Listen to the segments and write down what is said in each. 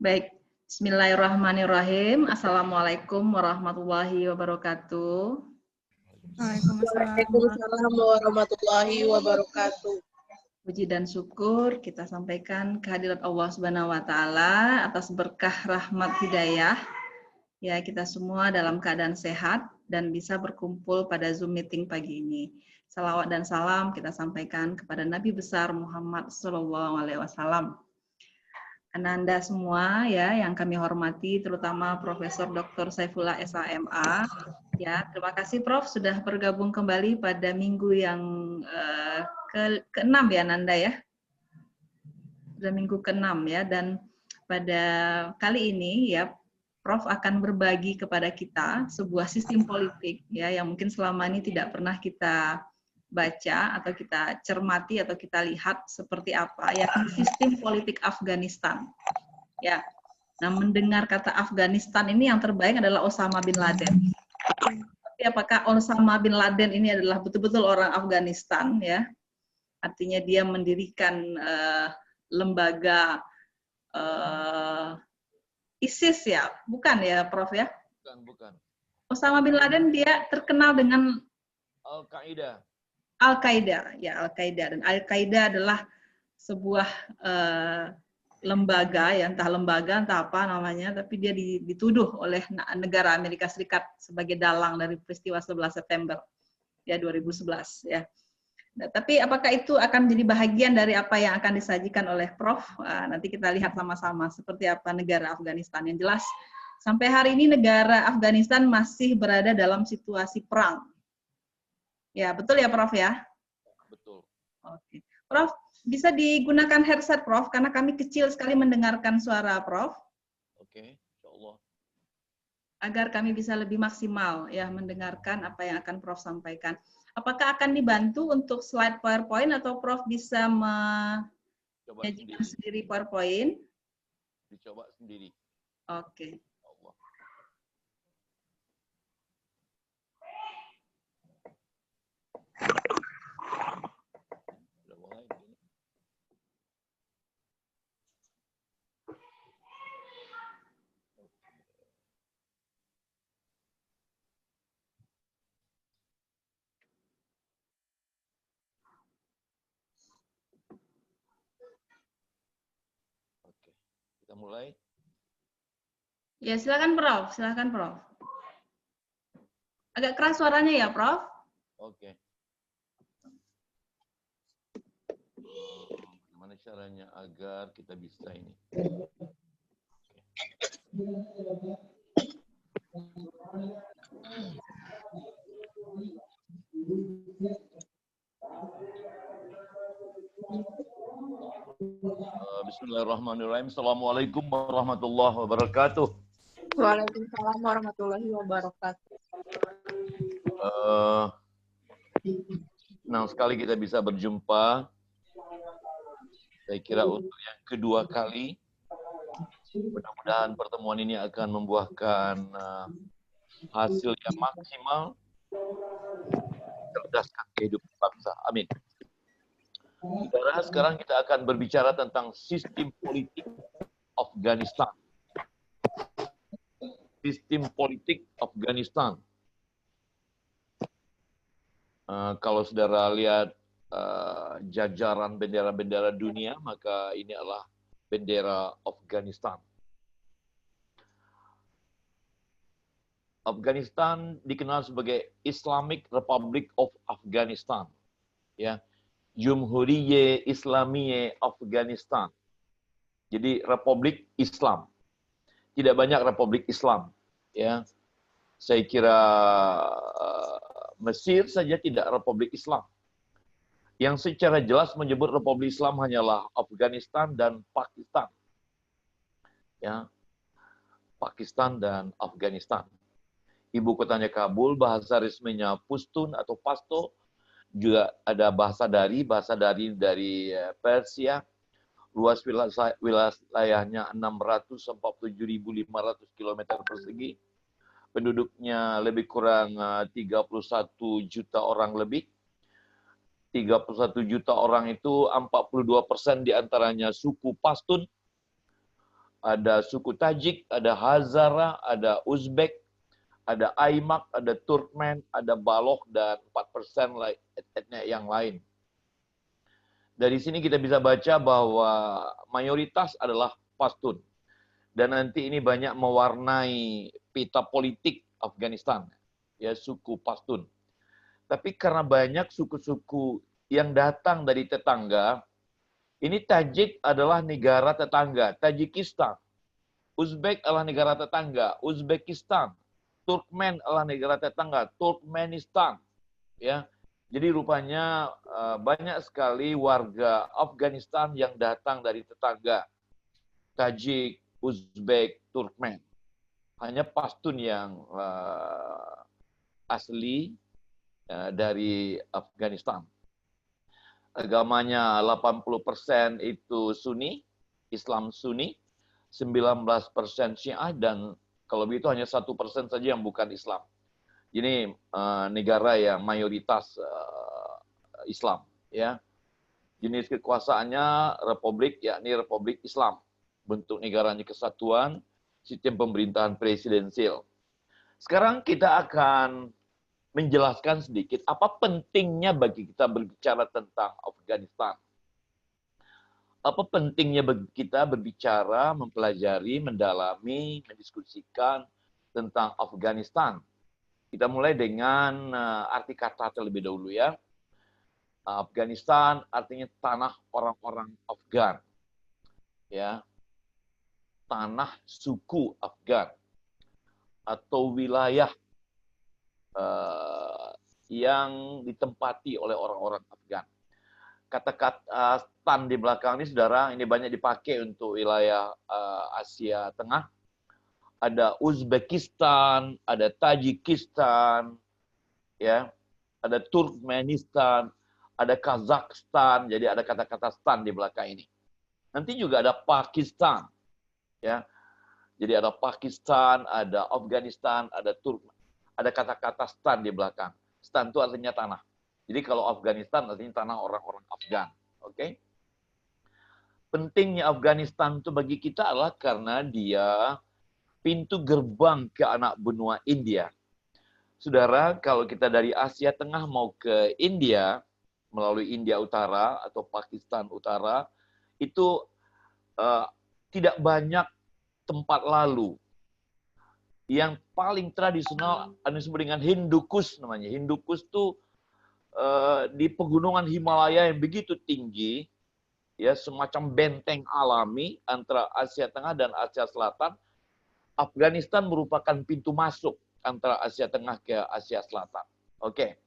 Baik, Bismillahirrahmanirrahim. Assalamualaikum warahmatullahi wabarakatuh. Waalaikumsalam warahmatullahi wabarakatuh. Puji dan syukur kita sampaikan kehadirat Allah Subhanahu wa taala atas berkah rahmat hidayah. Ya, kita semua dalam keadaan sehat dan bisa berkumpul pada Zoom meeting pagi ini. Salawat dan salam kita sampaikan kepada Nabi besar Muhammad SAW. Ananda semua ya yang kami hormati, terutama Profesor Dr. Saifullah SHMA. Ya, terima kasih Prof sudah bergabung kembali pada minggu yang ke-6 ya Nanda ya. Sudah minggu ke-6 ya, dan pada kali ini ya Prof akan berbagi kepada kita sebuah sistem politik ya yang mungkin selama ini tidak pernah kita baca atau kita cermati atau kita lihat seperti apa, yakni sistem politik Afghanistan. Ya, nah mendengar kata Afghanistan ini yang terbayang adalah Osama bin Laden. Tapi apakah Osama bin Laden ini adalah betul-betul orang Afghanistan? Ya, artinya dia mendirikan lembaga ISIS ya, bukan ya, Prof ya? Bukan. Osama bin Laden dia terkenal dengan Al-Qaeda. Al-Qaeda, ya Al-Qaeda, dan Al-Qaeda adalah sebuah lembaga, ya entah lembaga entah apa namanya, tapi dia dituduh oleh negara Amerika Serikat sebagai dalang dari peristiwa 11 September ya 2011 ya. Nah, tapi apakah itu akan menjadi bahagian dari apa yang akan disajikan oleh Prof? Nanti kita lihat sama-sama seperti apa negara Afghanistan. Yang jelas sampai hari ini negara Afghanistan masih berada dalam situasi perang. Ya, betul ya Prof ya? Betul. Oke. Prof, bisa digunakan headset Prof, karena kami kecil sekali mendengarkan suara Prof. Oke, insyaallah. Agar kami bisa lebih maksimal ya mendengarkan apa yang akan Prof sampaikan. Apakah akan dibantu untuk slide PowerPoint atau Prof bisa menyajikan sendiri PowerPoint? Dicoba sendiri. Oke. Kita mulai. Ya, silakan Prof. Silakan Prof. Agak keras suaranya ya, Prof. Oke. Gimana caranya agar kita bisa ini? Bismillahirrahmanirrahim. Assalamualaikum warahmatullahi wabarakatuh. Waalaikumsalam warahmatullahi wabarakatuh. Senang sekali kita bisa berjumpa. Saya kira untuk yang kedua kali. Mudah-mudahan pertemuan ini akan membuahkan hasil yang maksimal, mencerdaskan kehidupan bangsa. Amin. Saudara, sekarang kita akan berbicara tentang sistem politik Afghanistan. Sistem politik Afghanistan. Kalau saudara lihat jajaran bendera-bendera dunia, maka ini adalah bendera Afghanistan. Afghanistan dikenal sebagai Islamic Republic of Afghanistan, ya, Jumhuriyye Islamiyye Afghanistan. Jadi Republik Islam. Tidak banyak Republik Islam, ya. Saya kira Mesir saja tidak Republik Islam. Yang secara jelas menyebut Republik Islam hanyalah Afghanistan dan Pakistan. Ya. Pakistan dan Afghanistan. Ibu kotanya Kabul, bahasa resminya Pushtun atau Pashto, juga ada bahasa dari dari Persia. Luas wilayahnya 647.500 km persegi. Penduduknya lebih kurang 31 juta orang lebih. 31 juta orang itu 42% diantaranya suku Pashtun. ada suku Tajik, ada Hazara, ada Uzbek, ada Aimak, ada Turkmen, ada Baloch, dan 4% etnik yang lain. Dari sini kita bisa baca bahwa mayoritas adalah Pashtun. Dan nanti ini banyak mewarnai peta politik Afghanistan, ya, suku Pashtun. Tapi karena banyak suku-suku yang datang dari tetangga, ini Tajik adalah negara tetangga, Tajikistan. Uzbek adalah negara tetangga, Uzbekistan. Turkmen adalah negara tetangga, Turkmenistan. Ya, jadi rupanya banyak sekali warga Afghanistan yang datang dari tetangga, Tajik, Uzbek, Turkmen. Hanya Pashtun yang asli dari Afghanistan. Agamanya 80% itu Sunni, Islam Sunni, 19% Syiah, dan kalau begitu hanya 1% saja yang bukan Islam. Ini negara yang mayoritas Islam, ya. Jenis kekuasaannya republik, yakni Republik Islam. Bentuk negaranya kesatuan, sistem pemerintahan presidensial. Sekarang kita akan menjelaskan sedikit apa pentingnya bagi kita berbicara tentang Afghanistan. Apa pentingnya bagi kita berbicara, mempelajari, mendalami, mendiskusikan tentang Afghanistan. Kita mulai dengan arti kata terlebih dahulu, ya. Afghanistan artinya tanah orang-orang Afgan. Ya. Tanah suku Afgan atau wilayah yang ditempati oleh orang-orang Afgan. Kata-kata stan di belakang ini, saudara, ini banyak dipakai untuk wilayah Asia Tengah. Ada Uzbekistan, ada Tajikistan, ya, ada Turkmenistan, ada Kazakhstan. Jadi ada kata-kata stan di belakang ini. Nanti juga ada Pakistan, ya. Jadi ada Pakistan, ada Afghanistan, ada Turkmen. Ada kata-kata stan di belakang. Stan itu artinya tanah. Jadi kalau Afghanistan artinya tanah orang-orang Afgan. Oke? Pentingnya Afghanistan itu bagi kita adalah karena dia pintu gerbang ke anak benua India. Saudara, kalau kita dari Asia Tengah mau ke India, melalui India Utara atau Pakistan Utara, itu tidak banyak tempat lalu. Yang paling tradisional ada disebut dengan Hindukush namanya. Hindukush itu di pegunungan Himalaya yang begitu tinggi, ya, semacam benteng alami antara Asia Tengah dan Asia Selatan. Afghanistan merupakan pintu masuk antara Asia Tengah ke Asia Selatan. Oke.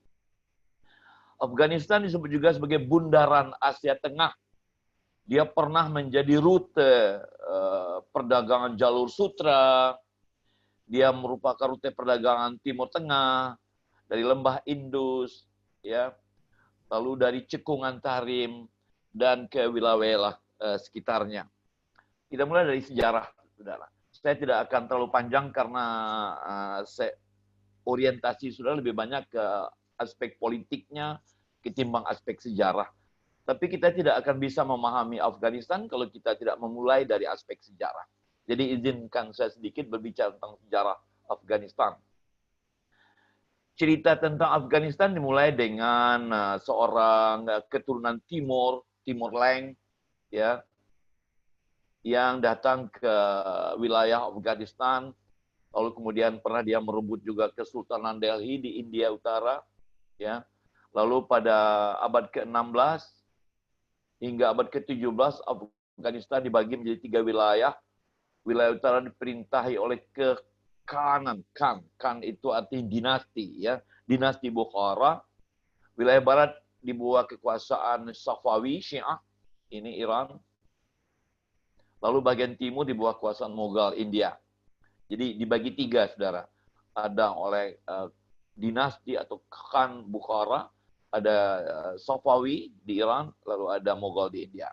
Afghanistan disebut juga sebagai bundaran Asia Tengah. Dia pernah menjadi rute perdagangan jalur sutra. Dia merupakan rute perdagangan Timur Tengah dari lembah Indus, ya, lalu dari cekungan Tarim dan ke wilayah sekitarnya. Kita mulai dari sejarah, saudara. Saya tidak akan terlalu panjang karena orientasi saudara lebih banyak ke aspek politiknya ketimbang aspek sejarah. Tapi kita tidak akan bisa memahami Afghanistan kalau kita tidak memulai dari aspek sejarah. Jadi izinkan saya sedikit berbicara tentang sejarah Afghanistan. Cerita tentang Afghanistan dimulai dengan seorang keturunan Timur Leng, ya, yang datang ke wilayah Afghanistan, lalu kemudian pernah dia merebut juga Kesultanan Delhi di India Utara, ya. Lalu pada abad ke-16 hingga abad ke-17 Afghanistan dibagi menjadi 3 wilayah. Wilayah utara diperintahi oleh Kekhanan. Khan itu artinya dinasti, ya, dinasti Bukhara. Wilayah barat di bawah kekuasaan Safawi Syiah, ini Iran. Lalu bagian timur di bawah kekuasaan Mughal India. Jadi dibagi 3, saudara. Ada oleh dinasti atau Khan Bukhara, ada Safawi di Iran, lalu ada Mughal di India.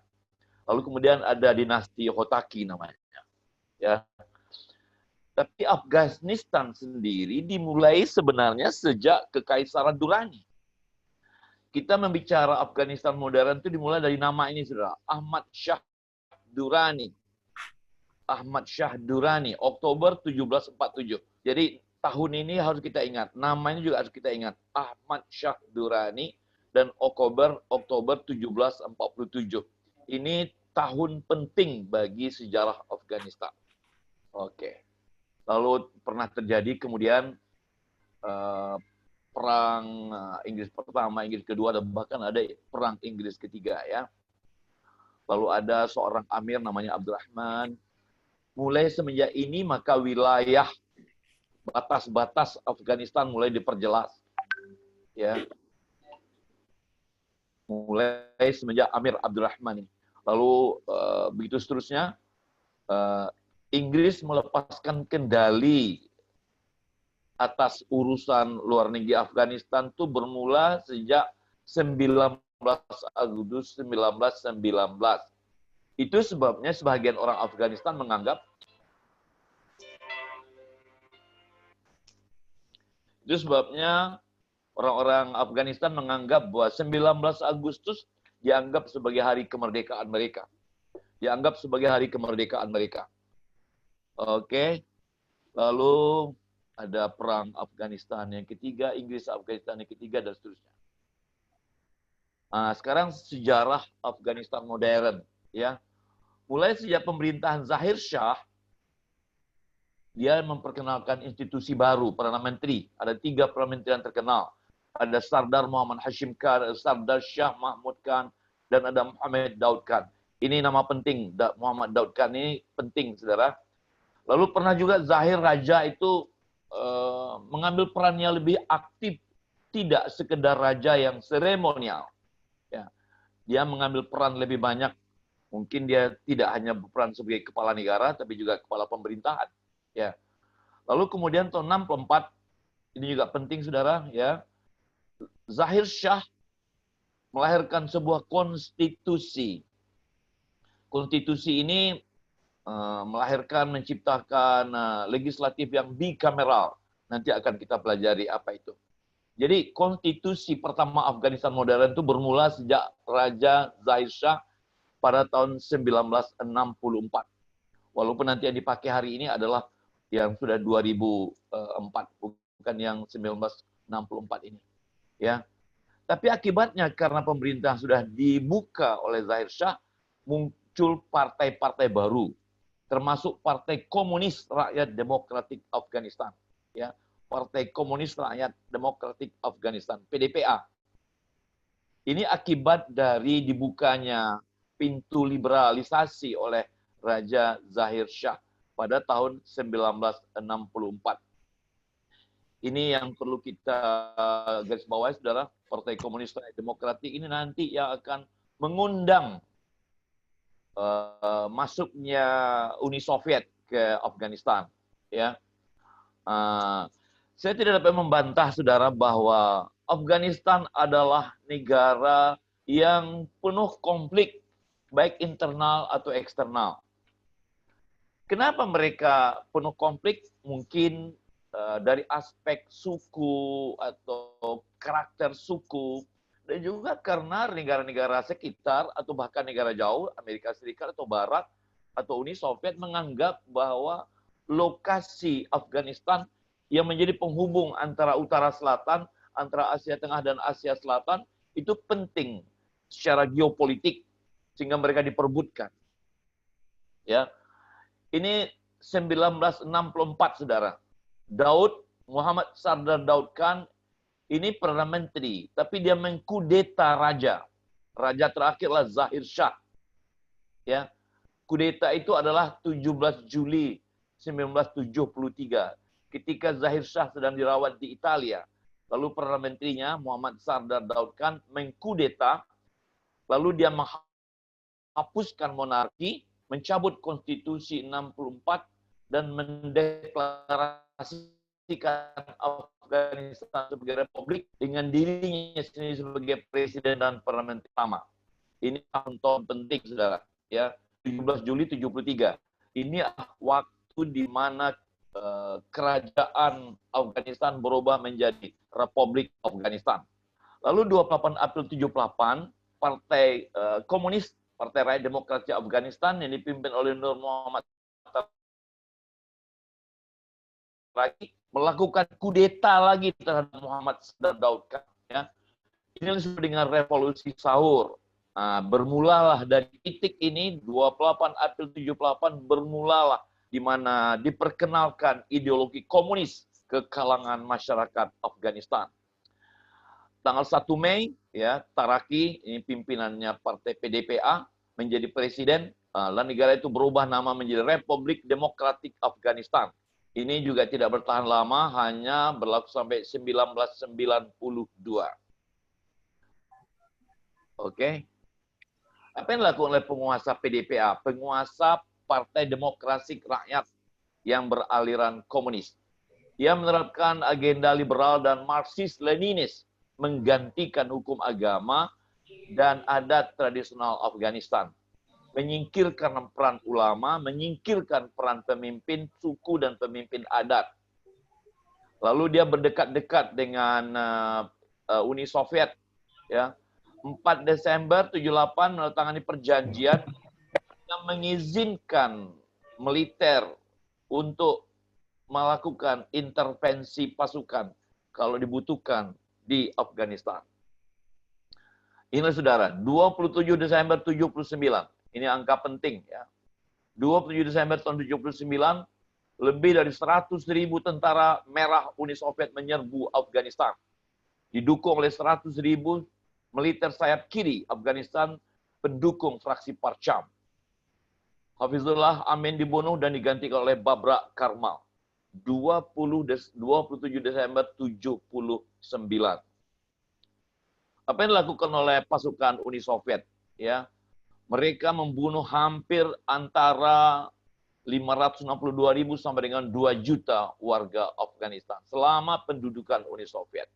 Lalu kemudian ada dinasti Hotaki namanya. Ya. Tapi Afghanistan sendiri dimulai sebenarnya sejak Kekaisaran Durrani. Kita membicara Afghanistan modern itu dimulai dari nama ini, saudara. Ahmad Shah Durrani. Ahmad Shah Durrani, Oktober 1747. Jadi tahun ini harus kita ingat, namanya juga harus kita ingat, Ahmad Shah Durrani dan Oktober 1747. Ini tahun penting bagi sejarah Afghanistan. Oke. Lalu pernah terjadi kemudian perang Inggris pertama, Inggris kedua, dan bahkan ada perang Inggris ketiga ya. Lalu ada seorang amir namanya Abdurrahman. Mulai semenjak ini maka wilayah batas-batas Afghanistan mulai diperjelas. Ya. Mulai semenjak Amir Abdurrahman ini. Lalu begitu seterusnya, Inggris melepaskan kendali atas urusan luar negeri Afghanistan itu bermula sejak 19 Agustus 1919. Itu sebabnya sebagian orang Afghanistan menganggap orang-orang Afghanistan menganggap bahwa 19 Agustus dianggap sebagai hari kemerdekaan mereka. Dianggap sebagai hari kemerdekaan mereka. Oke. Lalu ada perang Afghanistan yang ketiga, Inggris Afghanistan yang ketiga, dan seterusnya. Nah, sekarang sejarah Afghanistan modern, ya. Mulai sejak pemerintahan Zahir Shah, dia memperkenalkan institusi baru, Perdana Menteri. Ada 3 Perdana Menteri yang terkenal. Ada Sardar Muhammad Hashim Khan, Sardar Shah Mahmud Khan, dan ada Muhammad Daud Khan. Ini nama penting, Muhammad Daud Khan ini penting, saudara. Lalu pernah juga Zahir Raja itu mengambil peran yang lebih aktif, tidak sekedar raja yang seremonial. Ya. Dia mengambil peran lebih banyak. Mungkin dia tidak hanya berperan sebagai kepala negara, tapi juga kepala pemerintahan. Ya. Lalu kemudian tahun 64, ini juga penting, saudara. Ya. Zahir Shah melahirkan sebuah konstitusi. Konstitusi ini melahirkan, menciptakan legislatif yang bikameral. Nanti akan kita pelajari apa itu. Jadi konstitusi pertama Afghanistan modern itu bermula sejak Raja Zahir Shah pada tahun 1964. Walaupun nanti yang dipakai hari ini adalah yang sudah 2004, bukan yang 1964 ini. Ya. Tapi akibatnya karena pemerintah sudah dibuka oleh Zahir Shah, muncul partai-partai baru, termasuk Partai Komunis Rakyat Demokratik Afghanistan, ya, Partai Komunis Rakyat Demokratik Afghanistan (PDPA). Ini akibat dari dibukanya pintu liberalisasi oleh Raja Zahir Shah pada tahun 1964. Ini yang perlu kita garis bawahi, saudara. Partai Komunis Rakyat Demokratik ini nanti yang akan mengundang masuknya Uni Soviet ke Afghanistan. Ya, saya tidak dapat membantah, saudara, bahwa Afghanistan adalah negara yang penuh konflik, baik internal atau eksternal. Kenapa mereka penuh konflik? Mungkin dari aspek suku atau karakter suku, dan juga karena negara-negara sekitar atau bahkan negara jauh, Amerika Serikat atau Barat atau Uni Soviet menganggap bahwa lokasi Afghanistan yang menjadi penghubung antara utara selatan, antara Asia Tengah dan Asia Selatan, itu penting secara geopolitik, sehingga mereka diperebutkan. Ya, ini 1964, saudara. Muhammad Sardar Daud Khan ini Perdana Menteri, tapi dia mengkudeta raja. Raja terakhirlah Zahir Shah. Ya. Kudeta itu adalah 17 Juli 1973. Ketika Zahir Shah sedang dirawat di Italia. Lalu Perdana Menterinya Muhammad Sardar Daud Khan mengkudeta, lalu dia menghapuskan monarki, mencabut konstitusi 64 dan mendeklarasikan Afghanistan sebagai republik dengan dirinya sendiri sebagai presiden dan Perdana Menteri pertama. Ini tahun-tahun penting, saudara. Ya, 17 Juli 73. Ini waktu di mana kerajaan Afghanistan berubah menjadi Republik Afghanistan. Lalu 28 April 78, Partai Komunis, Partai Rakyat Demokratik Afghanistan yang dipimpin oleh Nur Muhammad lagi melakukan kudeta lagi terhadap Muhammad dan Daud Khan. Ya. Ini disebut dengan revolusi sahur. Nah, bermulalah dari titik ini 28 April 78 bermulalah di mana diperkenalkan ideologi komunis ke kalangan masyarakat Afghanistan. Tanggal 1 Mei ya, Taraki ini pimpinannya partai PDPA menjadi presiden, dan negara itu berubah nama menjadi Republik Demokratik Afghanistan. Ini juga tidak bertahan lama, hanya berlaku sampai 1992. Oke. Apa yang dilakukan oleh penguasa PDPA? Penguasa Partai Demokrasi Rakyat yang beraliran komunis. Ia menerapkan agenda liberal dan Marxis-Leninis, menggantikan hukum agama dan adat tradisional Afghanistan. Menyingkirkan peran ulama, menyingkirkan peran pemimpin suku dan pemimpin adat. Lalu dia berdekat-dekat dengan Uni Soviet, ya. 4 Desember 78 menandatangani perjanjian yang mengizinkan militer untuk melakukan intervensi pasukan kalau dibutuhkan di Afghanistan. Ini saudara, 27 Desember 79. Ini angka penting ya. 27 Desember tahun 79, lebih dari 100.000 tentara merah Uni Soviet menyerbu Afghanistan. Didukung oleh 100.000 militer sayap kiri Afghanistan pendukung fraksi Parcham. Hafizullah Amin dibunuh dan digantikan oleh Babrak Karmal. 27 Desember 79. Apa yang dilakukan oleh pasukan Uni Soviet? Ya, mereka membunuh hampir antara 562.000 sampai dengan 2 juta warga Afghanistan selama pendudukan Uni Soviet.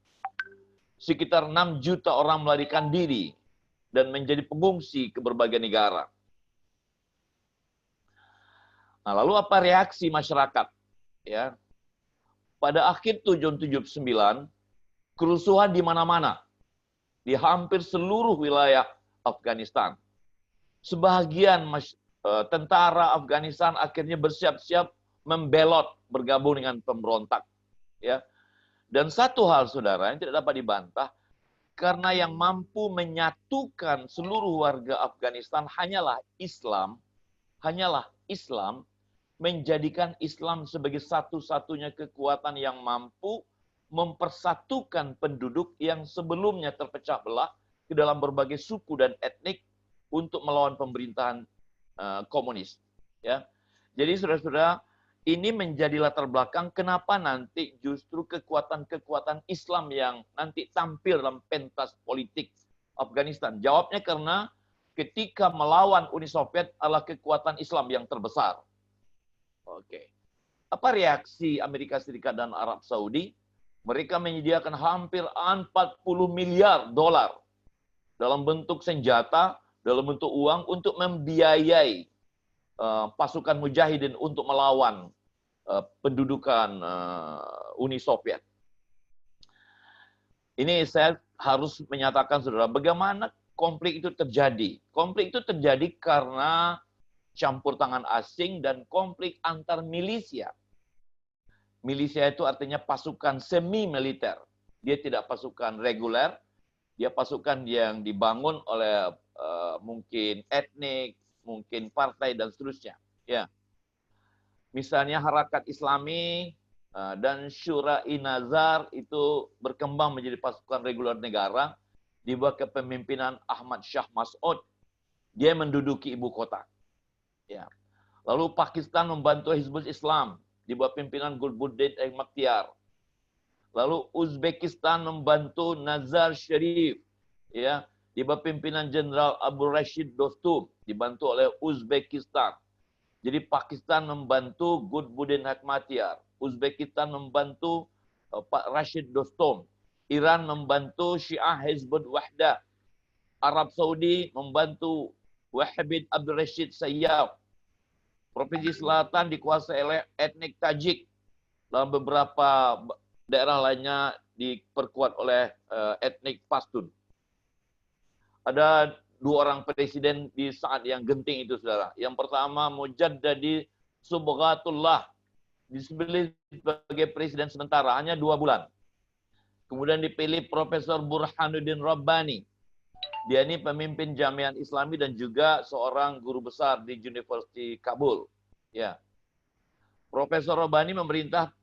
Sekitar 6 juta orang melarikan diri dan menjadi pengungsi ke berbagai negara. Nah, lalu apa reaksi masyarakat? Ya, pada akhir tahun 79, kerusuhan di mana-mana, di hampir seluruh wilayah Afghanistan. Sebagian tentara Afghanistan akhirnya bersiap-siap membelot bergabung dengan pemberontak. Ya. Dan satu hal, saudara, yang tidak dapat dibantah, karena yang mampu menyatukan seluruh warga Afghanistan hanyalah Islam, menjadikan Islam sebagai satu-satunya kekuatan yang mampu mempersatukan penduduk yang sebelumnya terpecah belah ke dalam berbagai suku dan etnik untuk melawan pemerintahan komunis. Ya. Jadi saudara-saudara, ini menjadi latar belakang kenapa nanti justru kekuatan-kekuatan Islam yang nanti tampil dalam pentas politik Afghanistan. Jawabnya karena ketika melawan Uni Soviet adalah kekuatan Islam yang terbesar. Oke. Apa reaksi Amerika Serikat dan Arab Saudi? Mereka menyediakan hampir 40 miliar dolar dalam bentuk senjata, dalam bentuk uang untuk membiayai pasukan mujahidin untuk melawan pendudukan Uni Soviet. Ini saya harus menyatakan, saudara, bagaimana konflik itu terjadi. Konflik itu terjadi karena campur tangan asing dan konflik antar milisia. Milisia itu artinya pasukan semi-militer. Dia tidak pasukan reguler, dia pasukan yang dibangun oleh mungkin etnik, mungkin partai dan seterusnya. Ya, misalnya Harakat Islami dan Syura-i Nazar itu berkembang menjadi pasukan reguler negara di bawah kepemimpinan Ahmad Shah Mas'ud. Dia menduduki ibu kota. Ya. Lalu Pakistan membantu Hizbul Islam di bawah pimpinan Gulbuddin Ahmadiyar. Lalu Uzbekistan membantu Nazar Sharif, ya, di bawah pimpinan Jenderal Abu Rashid Dostum, dibantu oleh Uzbekistan. Jadi Pakistan membantu Gulbuddin Ahmadiyar, Uzbekistan membantu Pak Rashid Dostum, Iran membantu Syiah Hizbul Wahdah, Arab Saudi membantu Wahid Abdul Rashid Sayyaf. Provinsi Selatan dikuasai oleh etnik Tajik, dalam beberapa daerah lainnya diperkuat oleh etnik Pashtun. Ada 2 orang presiden di saat yang genting itu, saudara. Yang pertama, Mujaddadi Subghatullah. dipilih sebagai presiden sementara hanya 2 bulan. Kemudian dipilih Profesor Burhanuddin Rabbani. Dia ini pemimpin Jamiah Islami dan juga seorang guru besar di University Kabul. Ya. Profesor Rabbani memerintah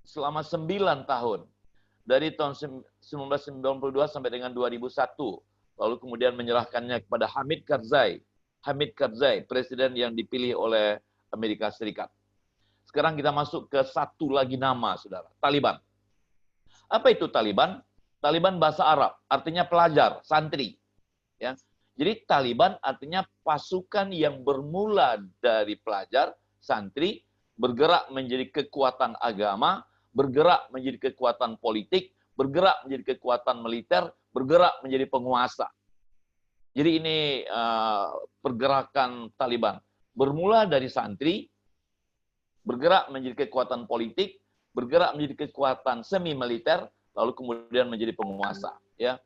selama 9 tahun. Dari tahun 1992 sampai dengan 2001. Lalu kemudian menyerahkannya kepada Hamid Karzai. Hamid Karzai, presiden yang dipilih oleh Amerika Serikat. Sekarang kita masuk ke satu lagi nama, saudara. Taliban. Apa itu Taliban? Taliban bahasa Arab, artinya pelajar, santri. Ya. Jadi Taliban artinya pasukan yang bermula dari pelajar, santri, bergerak menjadi kekuatan agama, bergerak menjadi kekuatan politik, bergerak menjadi kekuatan militer, bergerak menjadi penguasa. Jadi ini pergerakan Taliban. Bermula dari santri, bergerak menjadi kekuatan politik, bergerak menjadi kekuatan semi militer, lalu kemudian menjadi penguasa. Ya.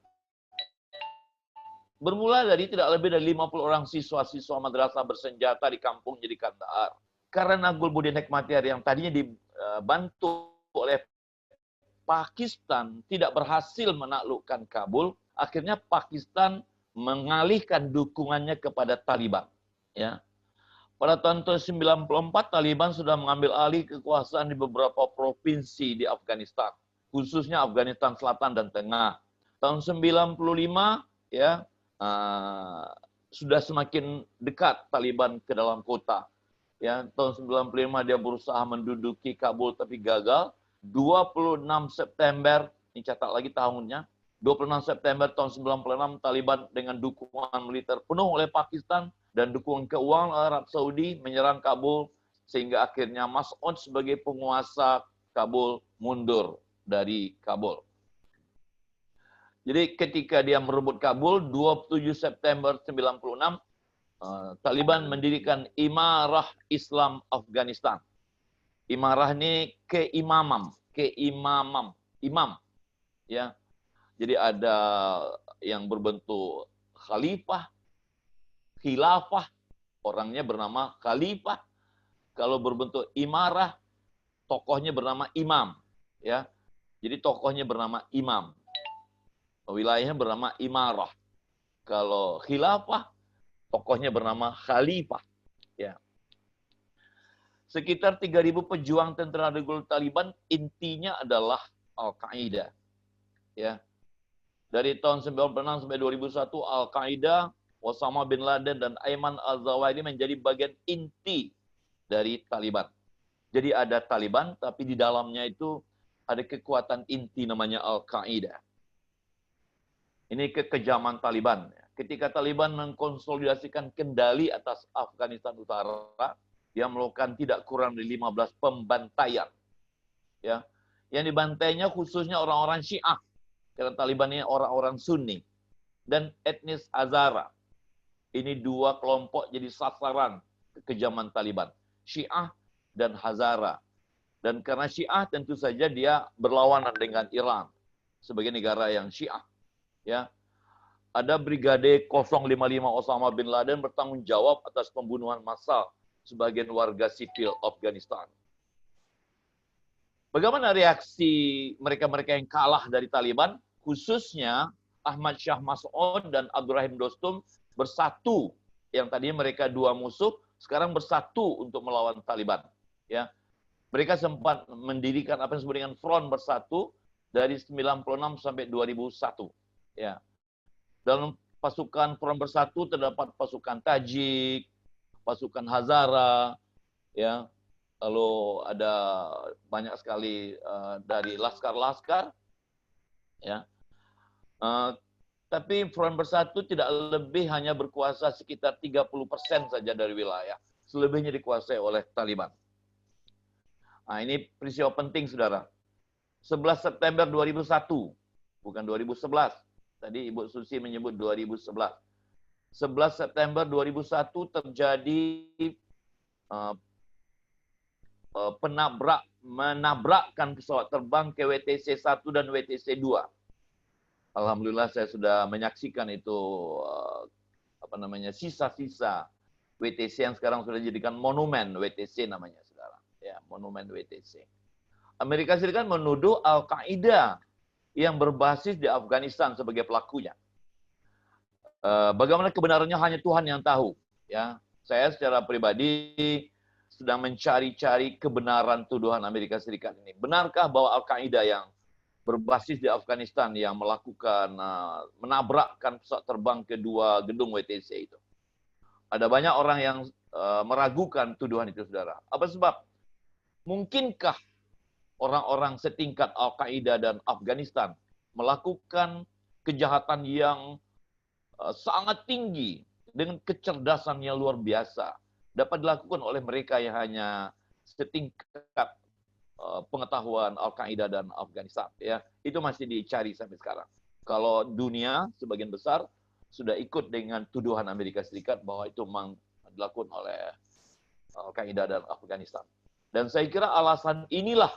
Bermula dari tidak lebih dari 50 orang siswa-siswa madrasah bersenjata di kampung jadi Kandahar. Karena Gulbuddin Hekmatyar yang tadinya dibantu oleh Pakistan tidak berhasil menaklukkan Kabul, akhirnya Pakistan mengalihkan dukungannya kepada Taliban. Ya. Pada tahun 1994, Taliban sudah mengambil alih kekuasaan di beberapa provinsi di Afghanistan, khususnya Afghanistan Selatan dan Tengah. Tahun 95, ya, sudah semakin dekat Taliban ke dalam kota. Ya, tahun 95 dia berusaha menduduki Kabul tapi gagal. 26 September, ini catat lagi tahunnya, 26 September tahun 96, Taliban dengan dukungan militer penuh oleh Pakistan dan dukungan keuangan Arab Saudi menyerang Kabul, sehingga akhirnya Mas'ud sebagai penguasa Kabul mundur dari Kabul. Jadi ketika dia merebut Kabul, 27 September 96, Taliban mendirikan Imarah Islam Afghanistan. Imarah ini imam. Ya. Jadi ada yang berbentuk khalifah, khilafah, orangnya bernama khalifah. Kalau berbentuk imarah, tokohnya bernama imam. Ya. Jadi tokohnya bernama imam. Wilayahnya bernama imarah. Kalau khilafah, tokohnya bernama khalifah. Ya. Sekitar 3.000 pejuang tentara reguler Taliban, intinya adalah Al-Qaeda. Ya. Dari tahun 96 sampai 2001, Al-Qaeda, Osama bin Laden, dan Ayman al-Zawahiri menjadi bagian inti dari Taliban. Jadi ada Taliban, tapi di dalamnya itu ada kekuatan inti namanya Al-Qaeda. Ini kekejaman Taliban. Ketika Taliban mengkonsolidasikan kendali atas Afghanistan Utara, dia melakukan tidak kurang dari 15 pembantaian. Ya. Yang dibantainya khususnya orang-orang Syiah. Karena Taliban ini orang-orang Sunni. Dan etnis Hazara. Ini dua kelompok jadi sasaran kekejaman Taliban. Syiah dan Hazara. Dan karena Syiah tentu saja dia berlawanan dengan Iran. Sebagai negara yang Syiah. Ya. Ada Brigade 055 Osama bin Laden bertanggung jawab atas pembunuhan massal sebagian warga sipil Afghanistan. Bagaimana reaksi mereka-mereka yang kalah dari Taliban? Khususnya Ahmad Shah Mas'ud dan Abdurrahim Dostum bersatu. Yang tadinya mereka dua musuh, sekarang bersatu untuk melawan Taliban. Ya, mereka sempat mendirikan apa yang disebut dengan Front Bersatu dari 96 sampai 2001. Ya, dalam pasukan Front Bersatu terdapat pasukan Tajik, pasukan Hazara, ya, lalu ada banyak sekali dari laskar-laskar, ya. Tapi Front Bersatu tidak lebih hanya berkuasa sekitar 30% saja dari wilayah, selebihnya dikuasai oleh Taliban. Nah, ini peristiwa penting, saudara. 11 September 2001, bukan 2011. Tadi Ibu Susi menyebut 2011. 11 September 2001 terjadi menabrakkan pesawat terbang ke WTC 1 dan WTC 2. Alhamdulillah saya sudah menyaksikan itu sisa-sisa WTC yang sekarang sudah dijadikan monumen WTC namanya, saudara. Ya, monumen WTC. Amerika Serikat menuduh Al-Qaeda yang berbasis di Afghanistan sebagai pelakunya. Bagaimana kebenarannya hanya Tuhan yang tahu. Ya, saya secara pribadi sedang mencari-cari kebenaran tuduhan Amerika Serikat ini. Benarkah bahwa Al-Qaeda yang berbasis di Afghanistan yang melakukan menabrakkan pesawat terbang ke dua gedung WTC itu? Ada banyak orang yang meragukan tuduhan itu, saudara. Apa sebab? Mungkinkah orang-orang setingkat Al-Qaeda dan Afghanistan melakukan kejahatan yang sangat tinggi dengan kecerdasan yang luar biasa dapat dilakukan oleh mereka yang hanya setingkat pengetahuan Al-Qaeda dan Afghanistan? Ya, itu masih dicari sampai sekarang. Kalau dunia sebagian besar sudah ikut dengan tuduhan Amerika Serikat bahwa itu memang dilakukan oleh Al-Qaeda dan Afghanistan. Dan saya kira alasan inilah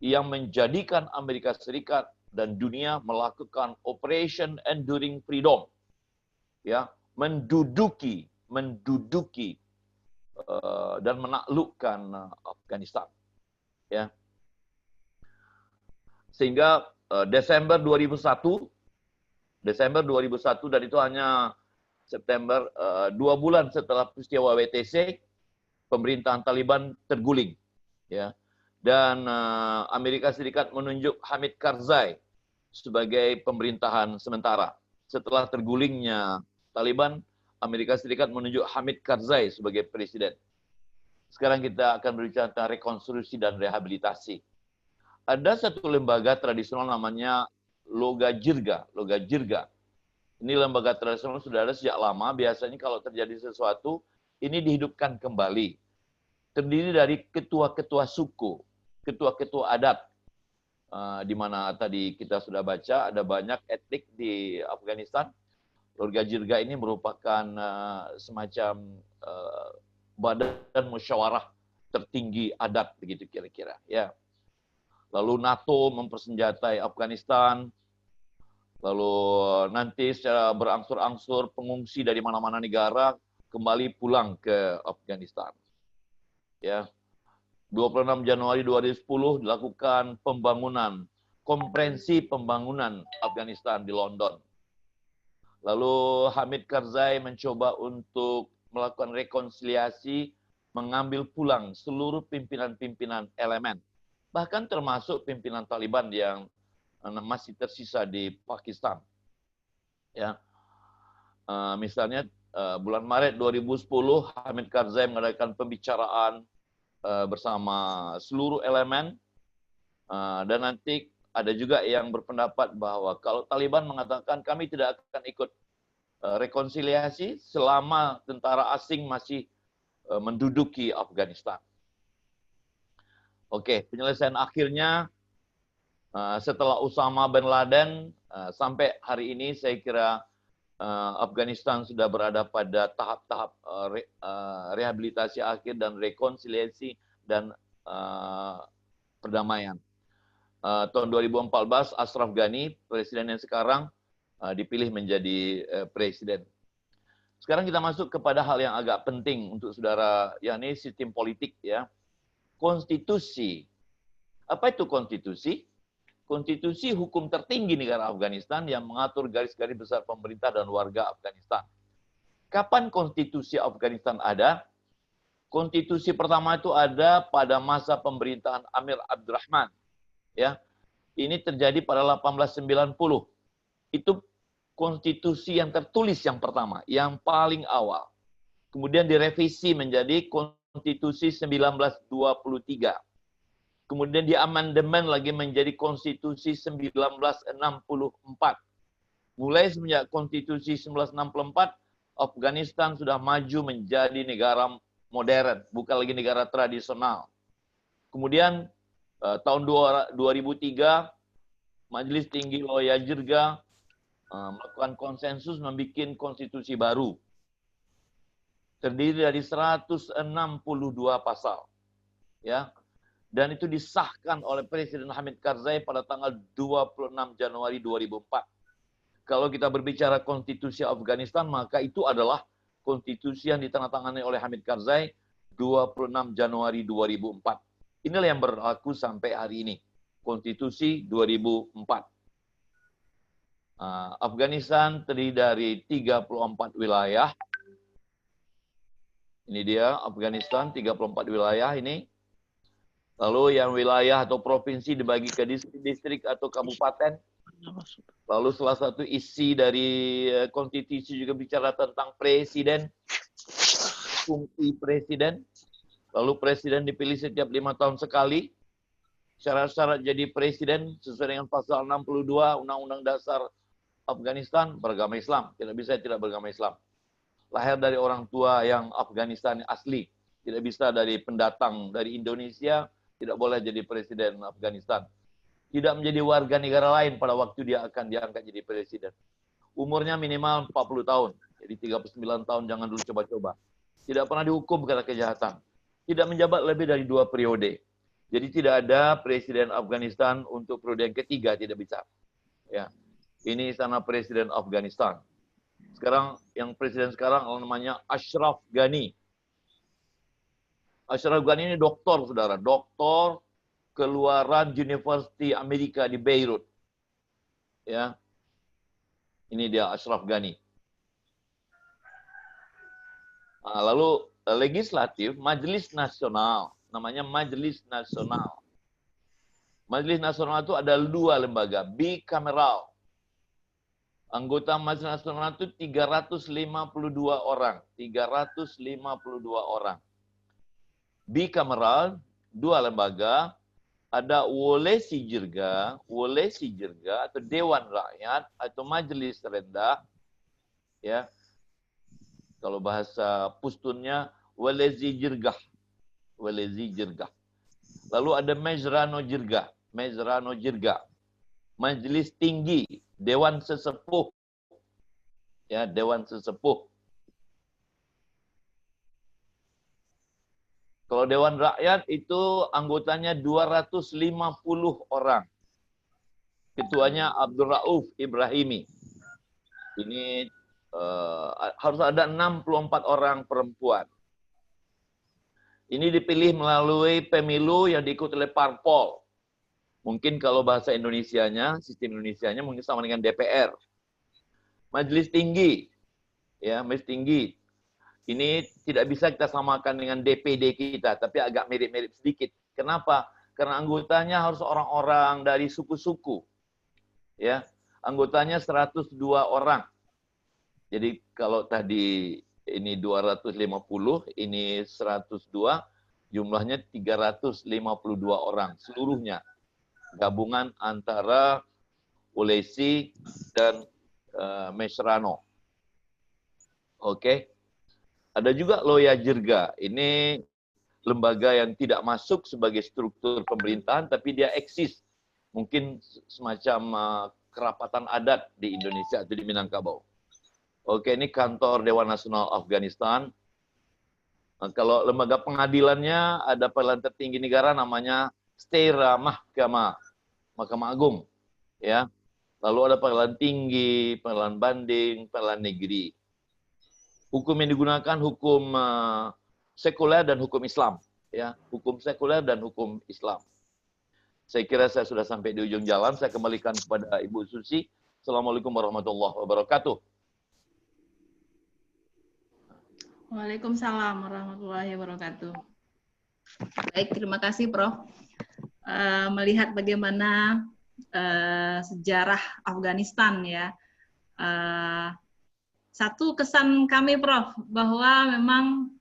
yang menjadikan Amerika Serikat dan dunia melakukan Operation Enduring Freedom, ya, menduduki dan menaklukkan Afghanistan, ya. Sehingga Desember 2001 dan itu hanya September, 2 bulan setelah peristiwa WTC, pemerintahan Taliban terguling, ya. Dan Amerika Serikat menunjuk Hamid Karzai sebagai pemerintahan sementara. Setelah tergulingnya Taliban, Amerika Serikat menunjuk Hamid Karzai sebagai presiden. Sekarang kita akan berbicara tentang rekonstruksi dan rehabilitasi. Ada satu lembaga tradisional namanya Loga Jirga. Ini lembaga tradisional sudah ada sejak lama. Biasanya kalau terjadi sesuatu, ini dihidupkan kembali. Terdiri dari ketua-ketua suku, ketua-ketua adat. Di mana tadi kita sudah baca, ada banyak etnik di Afghanistan. Loga Jirga ini merupakan semacam badan musyawarah tertinggi adat, begitu kira-kira. Ya. Lalu NATO mempersenjatai Afghanistan. Lalu nanti secara berangsur-angsur pengungsi dari mana-mana negara kembali pulang ke Afghanistan. Ya. 26 Januari 2010 dilakukan pembangunan, konferensi pembangunan Afghanistan di London. Lalu Hamid Karzai mencoba untuk melakukan rekonsiliasi, mengambil pulang seluruh pimpinan-pimpinan elemen, bahkan termasuk pimpinan Taliban yang masih tersisa di Pakistan. Ya, misalnya bulan Maret 2010 Hamid Karzai mengadakan pembicaraan bersama seluruh elemen, dan nanti ada juga yang berpendapat bahwa kalau Taliban mengatakan kami tidak akan ikut rekonsiliasi selama tentara asing masih menduduki Afghanistan. Oke, penyelesaian akhirnya setelah Osama bin Laden sampai hari ini saya kira Afghanistan sudah berada pada tahap-tahap rehabilitasi akhir dan rekonsiliasi dan perdamaian. Tahun 2014 Ashraf Ghani, presiden yang sekarang, dipilih menjadi presiden. Sekarang kita masuk kepada hal yang agak penting untuk saudara, yakni sistem politik, ya. Konstitusi. Apa itu konstitusi? Konstitusi hukum tertinggi negara Afghanistan yang mengatur garis-garis besar pemerintah dan warga Afghanistan. Kapan konstitusi Afghanistan ada? Konstitusi pertama itu ada pada masa pemerintahan Amir Abdurrahman. Ya, ini terjadi pada 1890. Itu konstitusi yang tertulis yang pertama, yang paling awal. Kemudian direvisi menjadi konstitusi 1923. Kemudian diamandemen lagi menjadi konstitusi 1964. Mulai semenjak konstitusi 1964, Afghanistan sudah maju menjadi negara modern, bukan lagi negara tradisional. Kemudian tahun 2003, Majelis Tinggi Loya Jirga melakukan konsensus membuat konstitusi baru. Terdiri dari 162 pasal. Ya. Dan itu disahkan oleh Presiden Hamid Karzai pada tanggal 26 Januari 2004. Kalau kita berbicara konstitusi Afghanistan, maka itu adalah konstitusi yang ditandatangani oleh Hamid Karzai 26 Januari 2004. Inilah yang berlaku sampai hari ini. Konstitusi 2004. Afghanistan terdiri dari 34 wilayah. Ini dia Afghanistan, 34 wilayah ini. Lalu yang wilayah atau provinsi dibagi ke distrik atau kabupaten. Lalu salah satu isi dari konstitusi juga bicara tentang presiden, fungsi presiden. Lalu presiden dipilih setiap 5 tahun sekali. Syarat-syarat jadi presiden sesuai dengan pasal 62 Undang-Undang Dasar Afghanistan, beragama Islam. Tidak bisa tidak beragama Islam. Lahir dari orang tua yang Afghanistan asli. Tidak bisa dari pendatang dari Indonesia, tidak boleh jadi presiden Afghanistan. Tidak menjadi warga negara lain pada waktu dia akan diangkat jadi presiden. Umurnya minimal 40 tahun. Jadi 39 tahun jangan dulu coba-coba. Tidak pernah dihukum karena kejahatan. Tidak menjabat lebih dari 2 periode. Jadi tidak ada presiden Afghanistan untuk periode yang ketiga, tidak bisa. Ya. Ini istana presiden Afghanistan. Sekarang yang presiden sekarang namanya Ashraf Ghani. Ashraf Ghani ini doktor, saudara. Doktor keluaran University Amerika di Beirut. Ya. Ini dia Ashraf Ghani. Lalu legislatif, Majelis Nasional. Namanya Majelis Nasional. Majelis Nasional itu ada 2 lembaga, bicameral. Anggota Majelis Nasional itu 352 orang. 352 orang. Bicameral, 2 lembaga. Ada Wolesi Jirga atau Dewan Rakyat atau Majelis Rendah. Ya. Kalau bahasa Pustunnya, Wolesi Jirga. Wolesi Jirga. Lalu ada Mejrano Jirga. Majelis Tinggi, Dewan Sesepuh. Ya, Dewan Sesepuh. Kalau Dewan Rakyat itu anggotanya 250 orang. Ketuanya Abdul Rauf Ibrahimi. Ini harus ada 64 orang perempuan. Ini dipilih melalui pemilu yang diikuti oleh parpol. Mungkin kalau bahasa Indonesianya, sistem Indonesianya mungkin sama dengan DPR. Majelis Tinggi. Ya, Majelis Tinggi. Ini tidak bisa kita samakan dengan DPD kita, tapi agak mirip-mirip sedikit. Kenapa? Karena anggotanya harus orang-orang dari suku-suku. Ya, anggotanya 102 orang. Jadi kalau tadi ini 250, ini 102, jumlahnya 352 orang seluruhnya. Gabungan antara Wolesi dan Mejrano. Oke. Ada juga Loya Jirga. Ini lembaga yang tidak masuk sebagai struktur pemerintahan, tapi dia eksis. Mungkin semacam kerapatan adat di Indonesia atau di Minangkabau. Oke, ini kantor Dewan Nasional Afghanistan. Nah, kalau lembaga pengadilannya ada pengadilan tertinggi negara namanya Stera Mahkamah Agung. Ya. Lalu ada pengadilan tinggi, pengadilan banding, pengadilan negeri. Hukum yang digunakan hukum sekuler dan hukum Islam, ya, hukum sekuler dan hukum Islam. Saya kira saya sudah sampai di ujung jalan. Saya kembalikan kepada Ibu Susi. Assalamualaikum warahmatullahi wabarakatuh. Waalaikumsalam warahmatullahi wabarakatuh. Baik, terima kasih Prof. Melihat bagaimana sejarah Afghanistan, ya. Satu kesan kami, Prof, bahwa memang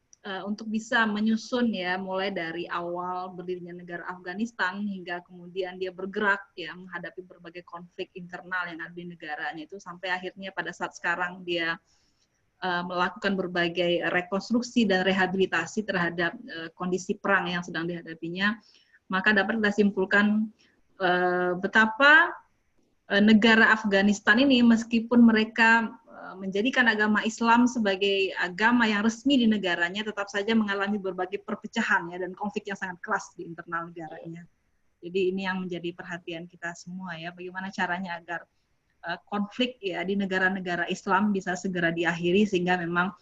untuk bisa menyusun, ya, mulai dari awal berdirinya negara Afghanistan hingga kemudian dia bergerak, ya, menghadapi berbagai konflik internal yang ada di negaranya itu sampai akhirnya pada saat sekarang dia melakukan berbagai rekonstruksi dan rehabilitasi terhadap kondisi perang yang sedang dihadapinya, maka dapat kita simpulkan betapa negara Afghanistan ini meskipun mereka menjadikan agama Islam sebagai agama yang resmi di negaranya, tetap saja mengalami berbagai perpecahan, ya, dan konflik yang sangat keras di internal negaranya. Jadi ini yang menjadi perhatian kita semua, ya, bagaimana caranya agar konflik, ya, di negara-negara Islam bisa segera diakhiri sehingga memang